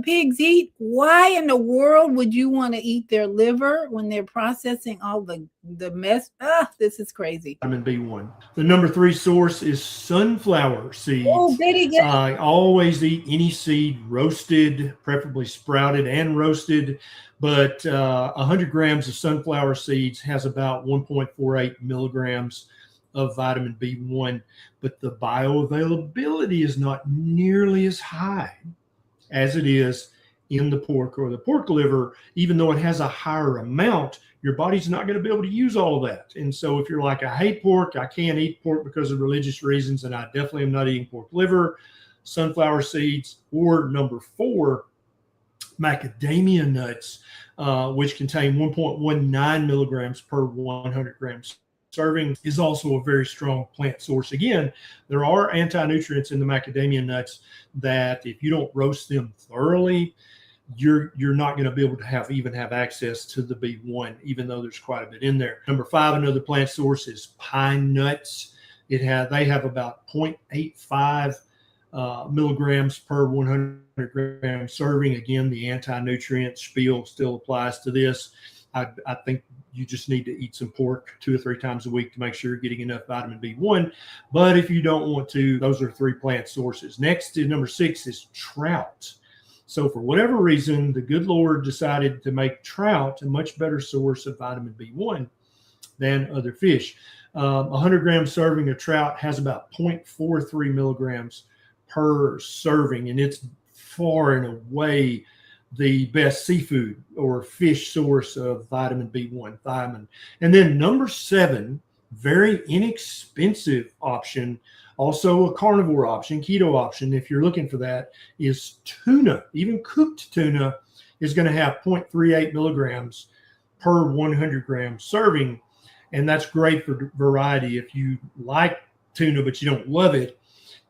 pigs eat, why in the world would you want to eat their liver when they're processing all the mess? This is crazy. Vitamin B1. The #3 source is sunflower seeds. Oh, goody, goody. Always eat any seed roasted, preferably sprouted and roasted. But 100 grams of sunflower seeds has about 1.48 milligrams of vitamin B1, but the bioavailability is not nearly as high as it is in the pork or the pork liver. Even though it has a higher amount, your body's not going to be able to use all of that. And so if you're like, I hate pork, I can't eat pork because of religious reasons, and I definitely am not eating pork liver, sunflower seeds, or #4, macadamia nuts, which contain 1.19 milligrams per 100 grams serving, is also a very strong plant source. Again, there are anti-nutrients in the macadamia nuts that if you don't roast them thoroughly, you're not going to be able to have access to the B1, even though there's quite a bit in there. #5, another plant source, is pine nuts. They have about 0.85 milligrams per 100 gram serving. Again, the anti-nutrient spiel still applies to this. I think you just need to eat some pork 2 or 3 times a week to make sure you're getting enough vitamin B1. But if you don't want to, those are 3 plant sources. Next is #6 is trout. So for whatever reason, the good Lord decided to make trout a much better source of vitamin B1 than other fish. 100 gram serving of trout has about 0.43 milligrams per serving, and it's far and away the best seafood or fish source of vitamin B1, thiamine. And then #7, very inexpensive option, also a carnivore option, keto option, if you're looking for that, is tuna. Even cooked tuna is going to have 0.38 milligrams per 100 gram serving. And that's great for variety. If you like tuna, but you don't love it,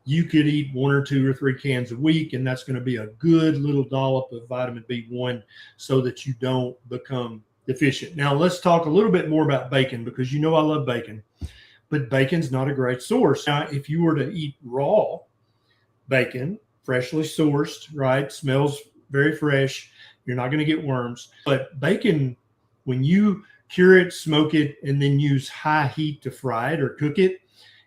you could eat 1 or 2 or 3 cans a week, and that's going to be a good little dollop of vitamin B1 so that you don't become deficient. Now, let's talk a little bit more about bacon, because you know I love bacon. but bacon's not a great source. Now, if you were to eat raw bacon, freshly sourced, right, smells very fresh, you're not going to get worms. But bacon, when you cure it, smoke it, and then use high heat to fry it or cook it,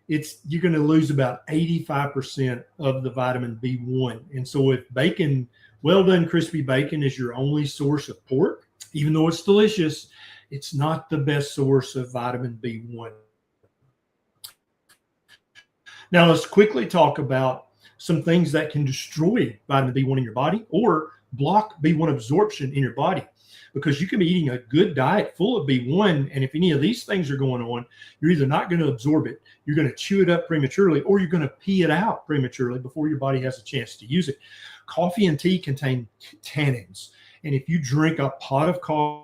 you're going to lose about 85% of the vitamin B1. And so if bacon, well done crispy bacon, is your only source of pork, even though it's delicious, it's not the best source of vitamin B1. Now let's quickly talk about some things that can destroy vitamin B1 in your body or block B1 absorption in your body, because you can be eating a good diet full of B1, and if any of these things are going on, you're either not going to absorb it, you're going to chew it up prematurely, or you're going to pee it out prematurely before your body has a chance to use it. Coffee and tea contain tannins, and if you drink a pot of coffee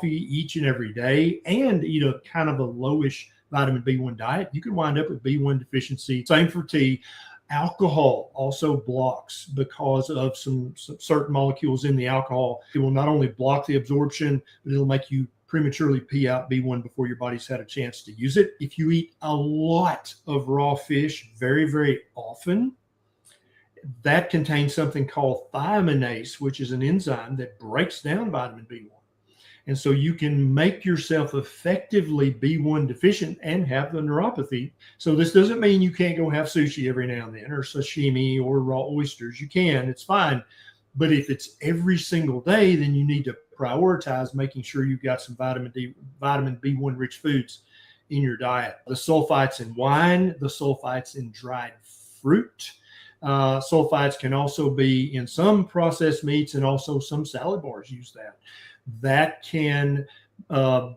each and every day and eat a kind of a lowish vitamin B1 diet, you can wind up with B1 deficiency. Same for tea. Alcohol also blocks, because of some certain molecules in the alcohol. It will not only block the absorption, but it'll make you prematurely pee out B1 before your body's had a chance to use it. If you eat a lot of raw fish very, very often, that contains something called thiaminase, which is an enzyme that breaks down vitamin B1. And so you can make yourself effectively B1 deficient and have the neuropathy. So this doesn't mean you can't go have sushi every now and then, or sashimi, or raw oysters. You can, it's fine. But if it's every single day, then you need to prioritize making sure you've got some vitamin B1 rich foods in your diet. The sulfites in wine, the sulfites in dried fruit. Sulfites can also be in some processed meats, and also some salad bars use that. That can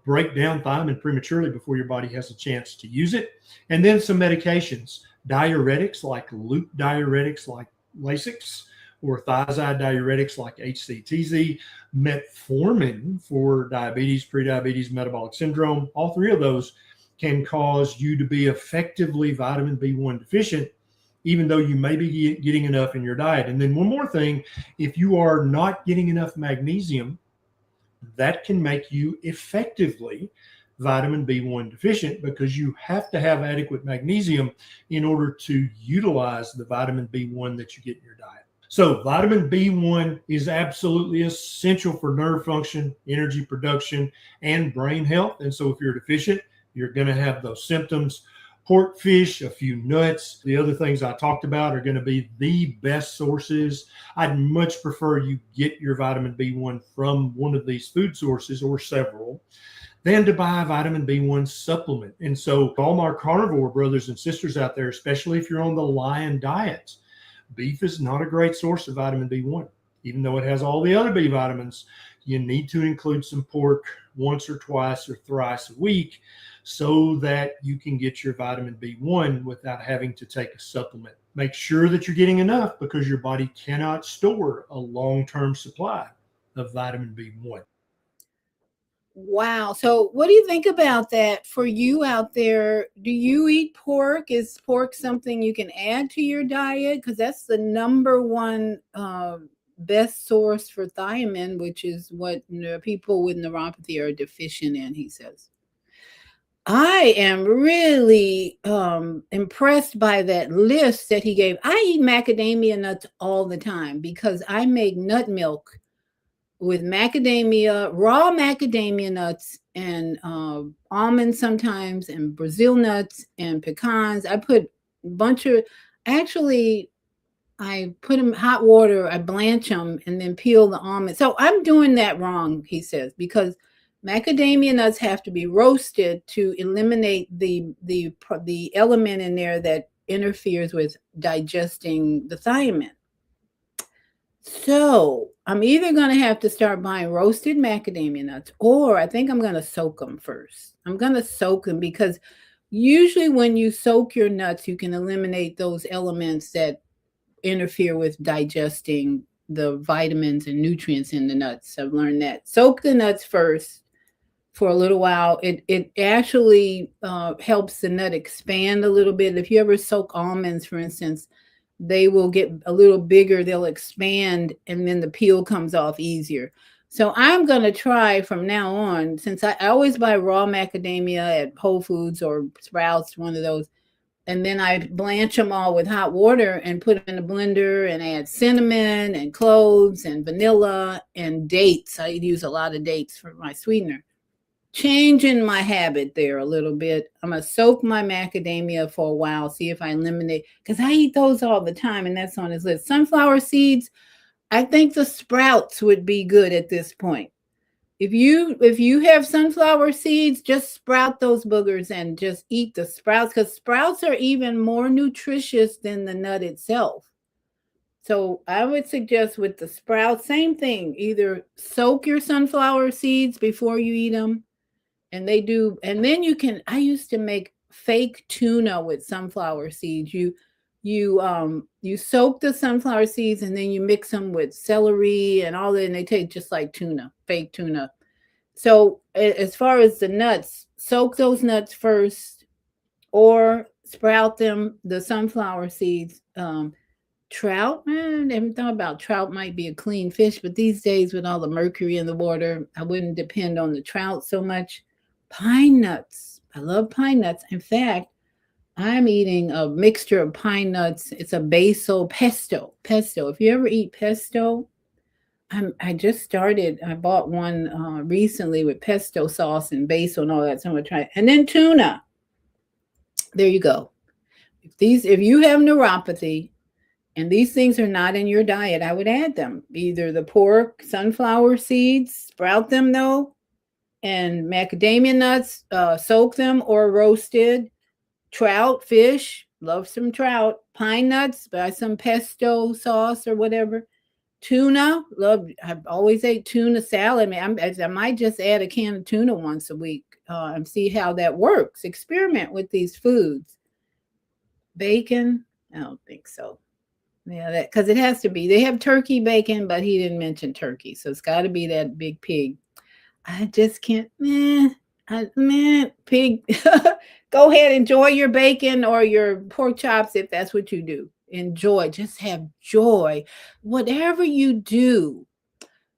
break down thiamine prematurely before your body has a chance to use it. And then some medications, diuretics like loop diuretics like Lasix, or thiazide diuretics like HCTZ, metformin for diabetes, prediabetes, metabolic syndrome. All three of those can cause you to be effectively vitamin B1 deficient, even though you may be getting enough in your diet. And then one more thing, if you are not getting enough magnesium, that can make you effectively vitamin B1 deficient, because you have to have adequate magnesium in order to utilize the vitamin B1 that you get in your diet. So vitamin B1 is absolutely essential for nerve function, energy production, and brain health. And so if you're deficient, you're going to have those symptoms. Pork, fish, a few nuts. The other things I talked about are going to be the best sources. I'd much prefer you get your vitamin B1 from one of these food sources, or several, than to buy a vitamin B1 supplement. And so all my carnivore brothers and sisters out there, especially if you're on the lion diet, beef is not a great source of vitamin B1. Even though it has all the other B vitamins, you need to include some pork once or twice or thrice a week, so that you can get your vitamin B1 without having to take a supplement. Make sure that you're getting enough, because your body cannot store a long-term supply of vitamin B1. Wow. So what do you think about that for you out there? Do you eat pork? Is pork something you can add to your diet? Because that's the number one best source for thiamine, which is what people with neuropathy are deficient in, he says. I am really impressed by that list that he gave. I eat macadamia nuts all the time, because I make nut milk with macadamia, raw macadamia nuts, and almonds sometimes, and Brazil nuts and pecans. I put a bunch of, actually, I put them in hot water, I blanch them, and then peel the almonds. So I'm doing that wrong, he says, because macadamia nuts have to be roasted to eliminate the element in there that interferes with digesting the thiamine. So I'm either going to have to start buying roasted macadamia nuts, or I think I'm going to soak them first. I'm going to soak them, because usually when you soak your nuts, you can eliminate those elements that interfere with digesting the vitamins and nutrients in the nuts. I've learned that. Soak the nuts first for a little while. It actually helps the nut expand a little bit. If you ever soak almonds, for instance, they will get a little bigger, they'll expand, and then the peel comes off easier. So I'm going to try from now on, since I always buy raw macadamia at Whole Foods or Sprouts, one of those, and then I blanch them all with hot water and put them in the blender and add cinnamon and cloves and vanilla and dates. I use a lot of dates for my sweetener. Changing my habit there a little bit. I'm going to soak my macadamia for a while, see if I eliminate, because I eat those all the time, and that's on his list. Sunflower seeds, I think the sprouts would be good at this point. If you have sunflower seeds, just sprout those boogers and just eat the sprouts, because sprouts are even more nutritious than the nut itself. So I would suggest with the sprouts, same thing. Either soak your sunflower seeds before you eat them, and then you can. I used to make fake tuna with sunflower seeds. You soak the sunflower seeds and then you mix them with celery and all that, and they taste just like tuna, fake tuna. So as far as the nuts, soak those nuts first or sprout them, the sunflower seeds. Trout, I haven't thought about trout, might be a clean fish, but these days with all the mercury in the water, I wouldn't depend on the trout so much. Pine nuts. I love pine nuts. In fact, I'm eating a mixture of pine nuts. It's a basil pesto. Pesto. If you ever eat pesto, I just started. I bought one recently with pesto sauce and basil and all that. So I'm gonna try it. And then tuna. There you go. If you have neuropathy and these things are not in your diet, I would add them. Either the pork, sunflower seeds, sprout them though, and macadamia nuts, soak them or roasted. Trout, fish, love some trout. Pine nuts, buy some pesto sauce or whatever. Tuna, I've always ate tuna salad. I might just add a can of tuna once a week and see how that works. Experiment with these foods. Bacon, I don't think so. Yeah, that because it has to be. They have turkey bacon, but he didn't mention turkey, so it's got to be that big pig. I just can't. Pig. Go ahead, enjoy your bacon or your pork chops if that's what you do. Enjoy, just have joy. Whatever you do,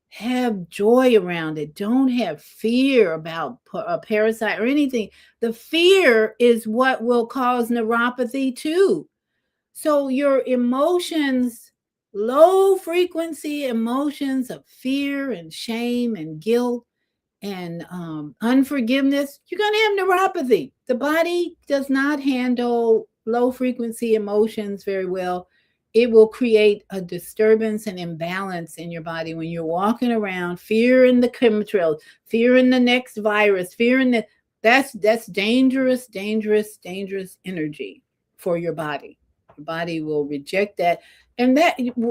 have joy around it. Don't have fear about a parasite or anything. The fear is what will cause neuropathy too. So your emotions, low frequency emotions of fear and shame and guilt and unforgiveness, you're going to have neuropathy. The body does not handle low frequency emotions very well. It will create a disturbance and imbalance in your body when you're walking around, fear in the chemtrails, fear in the next virus, fear in the that's dangerous energy for your body. Your body will reject that, and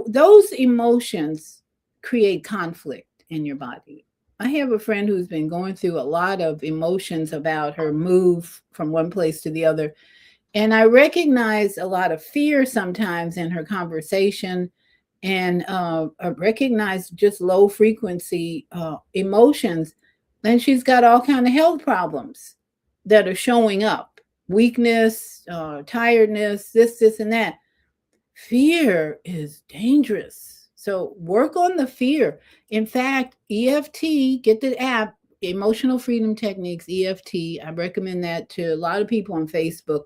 those emotions create conflict in your body. I have a friend who's been going through a lot of emotions about her move from one place to the other. And I recognize a lot of fear sometimes in her conversation, and I recognize just low frequency emotions. And she's got all kinds of health problems that are showing up. Weakness, tiredness, this, and that. Fear is dangerous. So work on the fear. In fact, EFT, get the app, Emotional Freedom Techniques, EFT. I recommend that to a lot of people on Facebook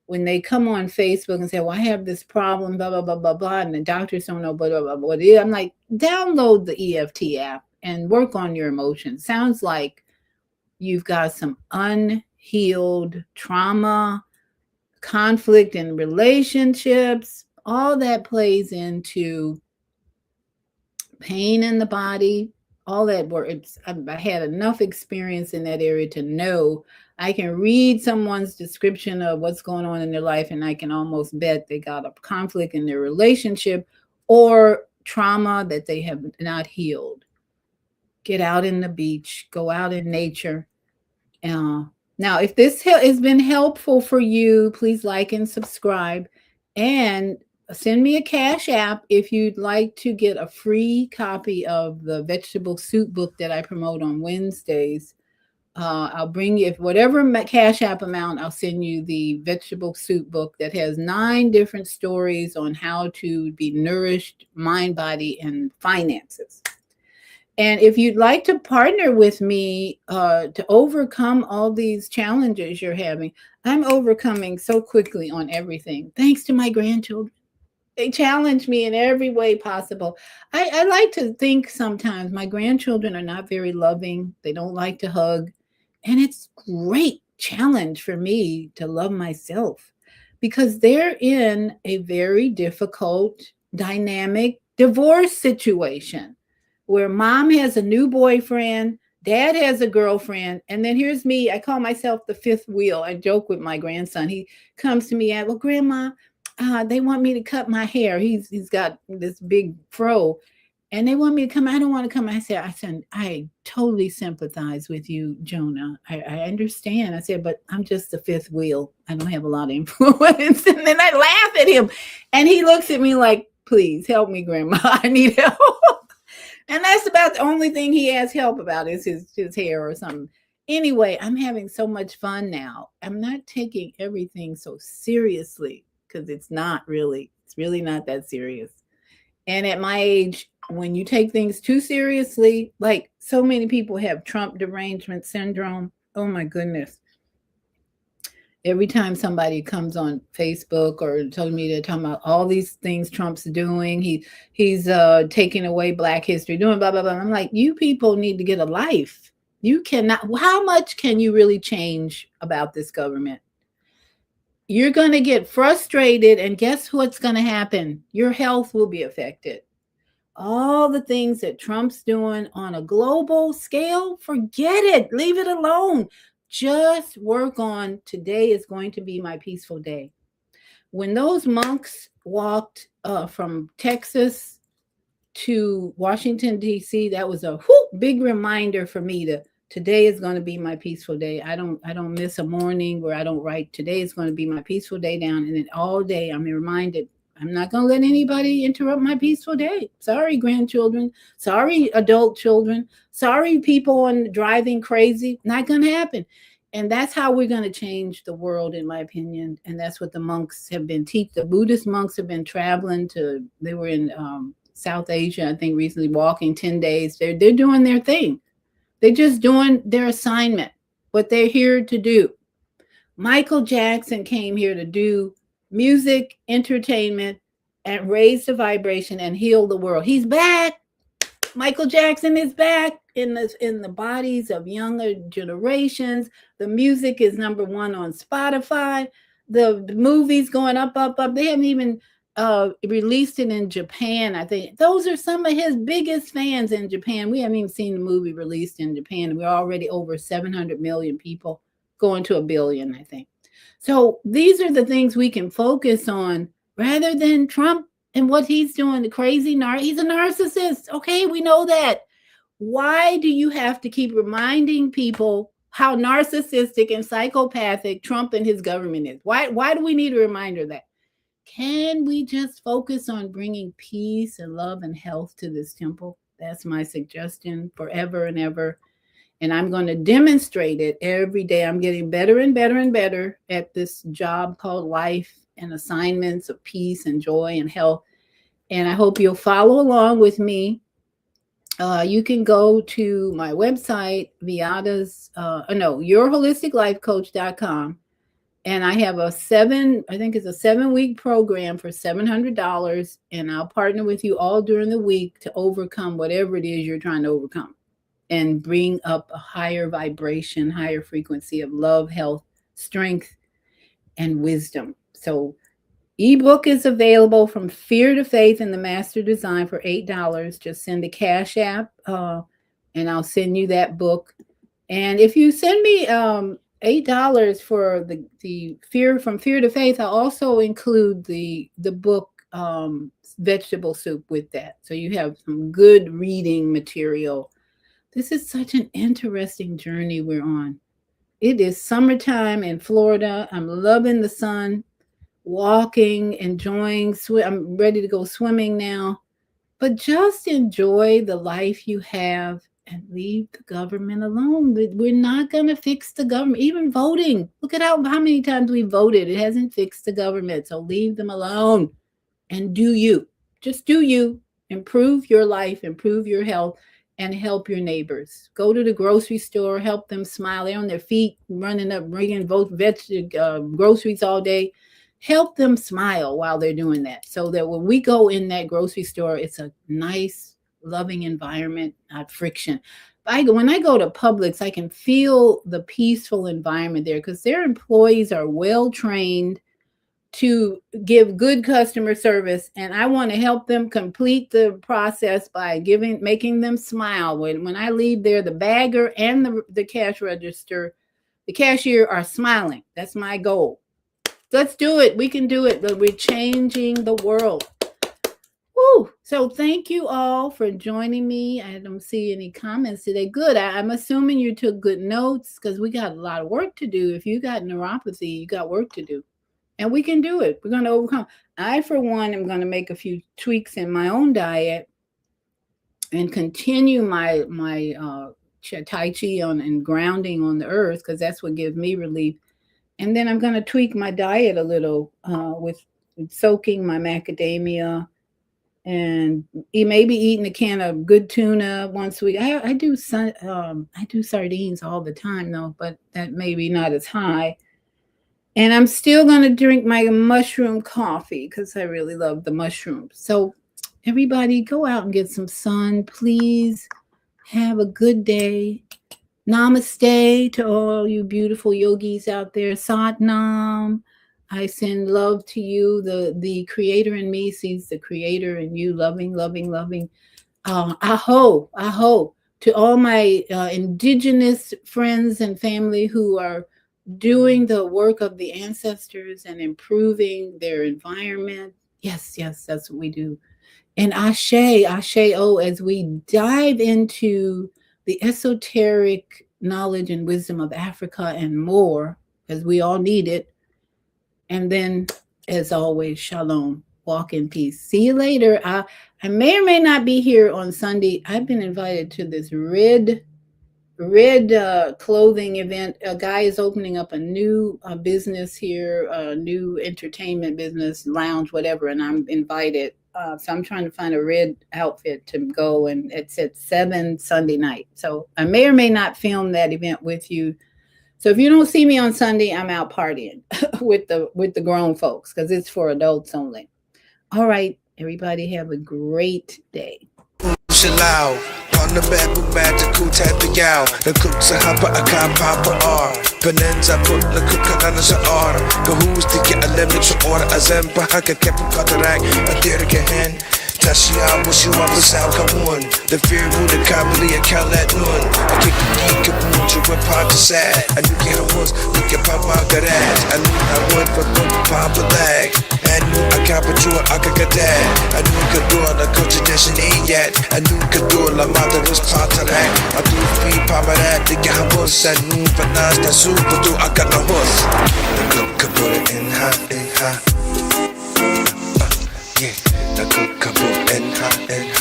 when they come on Facebook and say, well, I have this problem, blah, blah, blah, blah, blah, and the doctors don't know, blah, blah, blah, what it is. I'm like, download the EFT app and work on your emotions. Sounds like you've got some unhealed trauma, conflict in relationships. All that plays into pain in the body, all that work. I had enough experience in that area to know I can read someone's description of what's going on in their life, and I can almost bet they got a conflict in their relationship or trauma that they have not healed. Get out in the beach, go out in nature. Now, if this has been helpful for you, please like and subscribe, and send me a Cash App if you'd like to get a free copy of the vegetable soup book that I promote on Wednesdays. I'll bring you, if whatever Cash App amount, I'll send you the vegetable soup book that has 9 different stories on how to be nourished, mind, body, and finances. And if you'd like to partner with me to overcome all these challenges you're having, I'm overcoming so quickly on everything, thanks to my grandchildren. They challenge me in every way possible. I like to think sometimes my grandchildren are not very loving. They don't like to hug. And it's great challenge for me to love myself because they're in a very difficult, dynamic divorce situation where mom has a new boyfriend, dad has a girlfriend, and then here's me. I call myself the fifth wheel. I joke with my grandson. He comes to me at, well, grandma, they want me to cut my hair. He's got this big fro, and they want me to come. I don't want to come. I said, I totally sympathize with you, Jonah. I understand. I said, but I'm just the fifth wheel. I don't have a lot of influence. And then I laugh at him, and he looks at me like, please help me, grandma. I need help. And that's about the only thing he has help about is his hair or something. Anyway, I'm having so much fun now. I'm not taking everything so seriously because it's really not that serious. And at my age, when you take things too seriously, like so many people have Trump derangement syndrome. Oh my goodness. Every time somebody comes on Facebook or telling me they're talking about all these things Trump's doing, he's taking away Black history, doing blah, blah, blah. I'm like, you people need to get a life. You cannot, how much can you really change about this government? You're going to get frustrated, and guess what's going to happen? Your health will be affected. All the things that Trump's doing on a global scale, forget it. Leave it alone. Just work on today is going to be my peaceful day. When those monks walked from Texas to Washington, D.C., that was a big reminder for me to today is going to be my peaceful day. I don't miss a morning where I don't write today is going to be my peaceful day down. And then all day I'm reminded I'm not going to let anybody interrupt my peaceful day. Sorry, grandchildren. Sorry, adult children. Sorry, people on driving crazy. Not going to happen. And that's how we're going to change the world, in my opinion. And that's what the monks have been teaching. The Buddhist monks have been traveling to, they were in South Asia, I think recently, walking 10 days. They're doing their thing. They're just doing their assignment, what they're here to do. Michael Jackson came here to do music, entertainment, and raise the vibration and heal the world. He's back. Michael Jackson is back in the bodies of younger generations. The music is #1 on Spotify. The movies going up. They haven't even released it in Japan. I think those are some of his biggest fans in Japan. We haven't even seen the movie released in Japan. We're already over 700 million people, going to 1 billion, I think. So these are the things we can focus on rather than Trump and what he's doing. The crazy he's a narcissist. Okay, we know that. Why do you have to keep reminding people how narcissistic and psychopathic Trump and his government is? Why do we need a reminder of that? Can we just focus on bringing peace and love and health to this temple? That's my suggestion forever and ever. And I'm going to demonstrate it every day. I'm getting better and better and better at this job called life and assignments of peace and joy and health. And I hope you'll follow along with me. You can go to my website, yourholisticlifecoach.com. And I have a 7-week program for $700. And I'll partner with you all during the week to overcome whatever it is you're trying to overcome and bring up a higher vibration, higher frequency of love, health, strength, and wisdom. So ebook is available from Fear to Faith in the Master Design for $8. Just send a Cash App and I'll send you that book. And if you send me $8 for the From Fear to Faith, I'll also include the book Vegetable Soup with that. So you have some good reading material. This is such an interesting journey we're on. It is summertime in Florida. I'm loving the sun, walking, enjoying. I'm ready to go swimming now. But just enjoy the life you have and leave the government alone. We're not going to fix the government. Even voting. Look at how many times we voted. It hasn't fixed the government. So leave them alone and do you. Just do you. Improve your life, improve your health, and help your neighbors. Go to the grocery store, help them smile. They're on their feet, running up, bringing groceries all day. Help them smile while they're doing that, so that when we go in that grocery store, it's a nice, loving environment, not friction. When I go to Publix, I can feel the peaceful environment there because their employees are well trained to give good customer service, and I want to help them complete the process by making them smile. When I leave there, the bagger and the cash register, the cashier are smiling. That's my goal. Let's do it. We can do it. We're changing the world. Woo. So thank you all for joining me. I don't see any comments today. Good. I'm assuming you took good notes because we got a lot of work to do. If you got neuropathy, you got work to do. And we can do it. We're going to overcome. I, for one, am going to make a few tweaks in my own diet and continue my Tai Chi and grounding on the earth, because that's what gives me relief. And then I'm going to tweak my diet a little with soaking my macadamia and maybe eating a can of good tuna once a week. I do sardines all the time, though, but that may be not as high. And I'm still going to drink my mushroom coffee because I really love the mushrooms. So everybody, go out and get some sun. Please have a good day. Namaste to all you beautiful yogis out there. Sat Nam. I send love to you. The creator in me sees the creator in you. Loving, loving, loving. Aho, aho. To all my indigenous friends and family who are doing the work of the ancestors and improving their environment. Yes, that's what we do. And ashe, as we dive into the esoteric knowledge and wisdom of Africa and more, as we all need it. And then, as always, shalom. Walk in peace. See you later. I may or may not be here on Sunday. I've been invited to this red clothing event. A guy is opening up a new business here, a new entertainment business, lounge, whatever, and I'm invited. So I'm trying to find a red outfit to go, and it's at 7 Sunday night. So I may or may not film that event with you. So if you don't see me on Sunday, I'm out partying with the grown folks, because it's for adults only. All right, everybody have a great day. On the bed with magical type of gal. The cooks are hopper, I can't pop or Penenza put the cook on us order. Go who's to get a limit to order a zempa, I can keep a cataract, a dear again. Tashia, wish you up with Salkawan. The fear who the Kabali, a Kalat Nun. I kick the kaboom to whip out the sad. I knew get a was, look at Papa Garage. I knew I went for Papa Lag. I knew I can't put you I could get that. I knew could do the condition ain't yet. I knew could do la mother was part of that. I do free Papa that, the guy was, I knew but now that's super do I got no horse.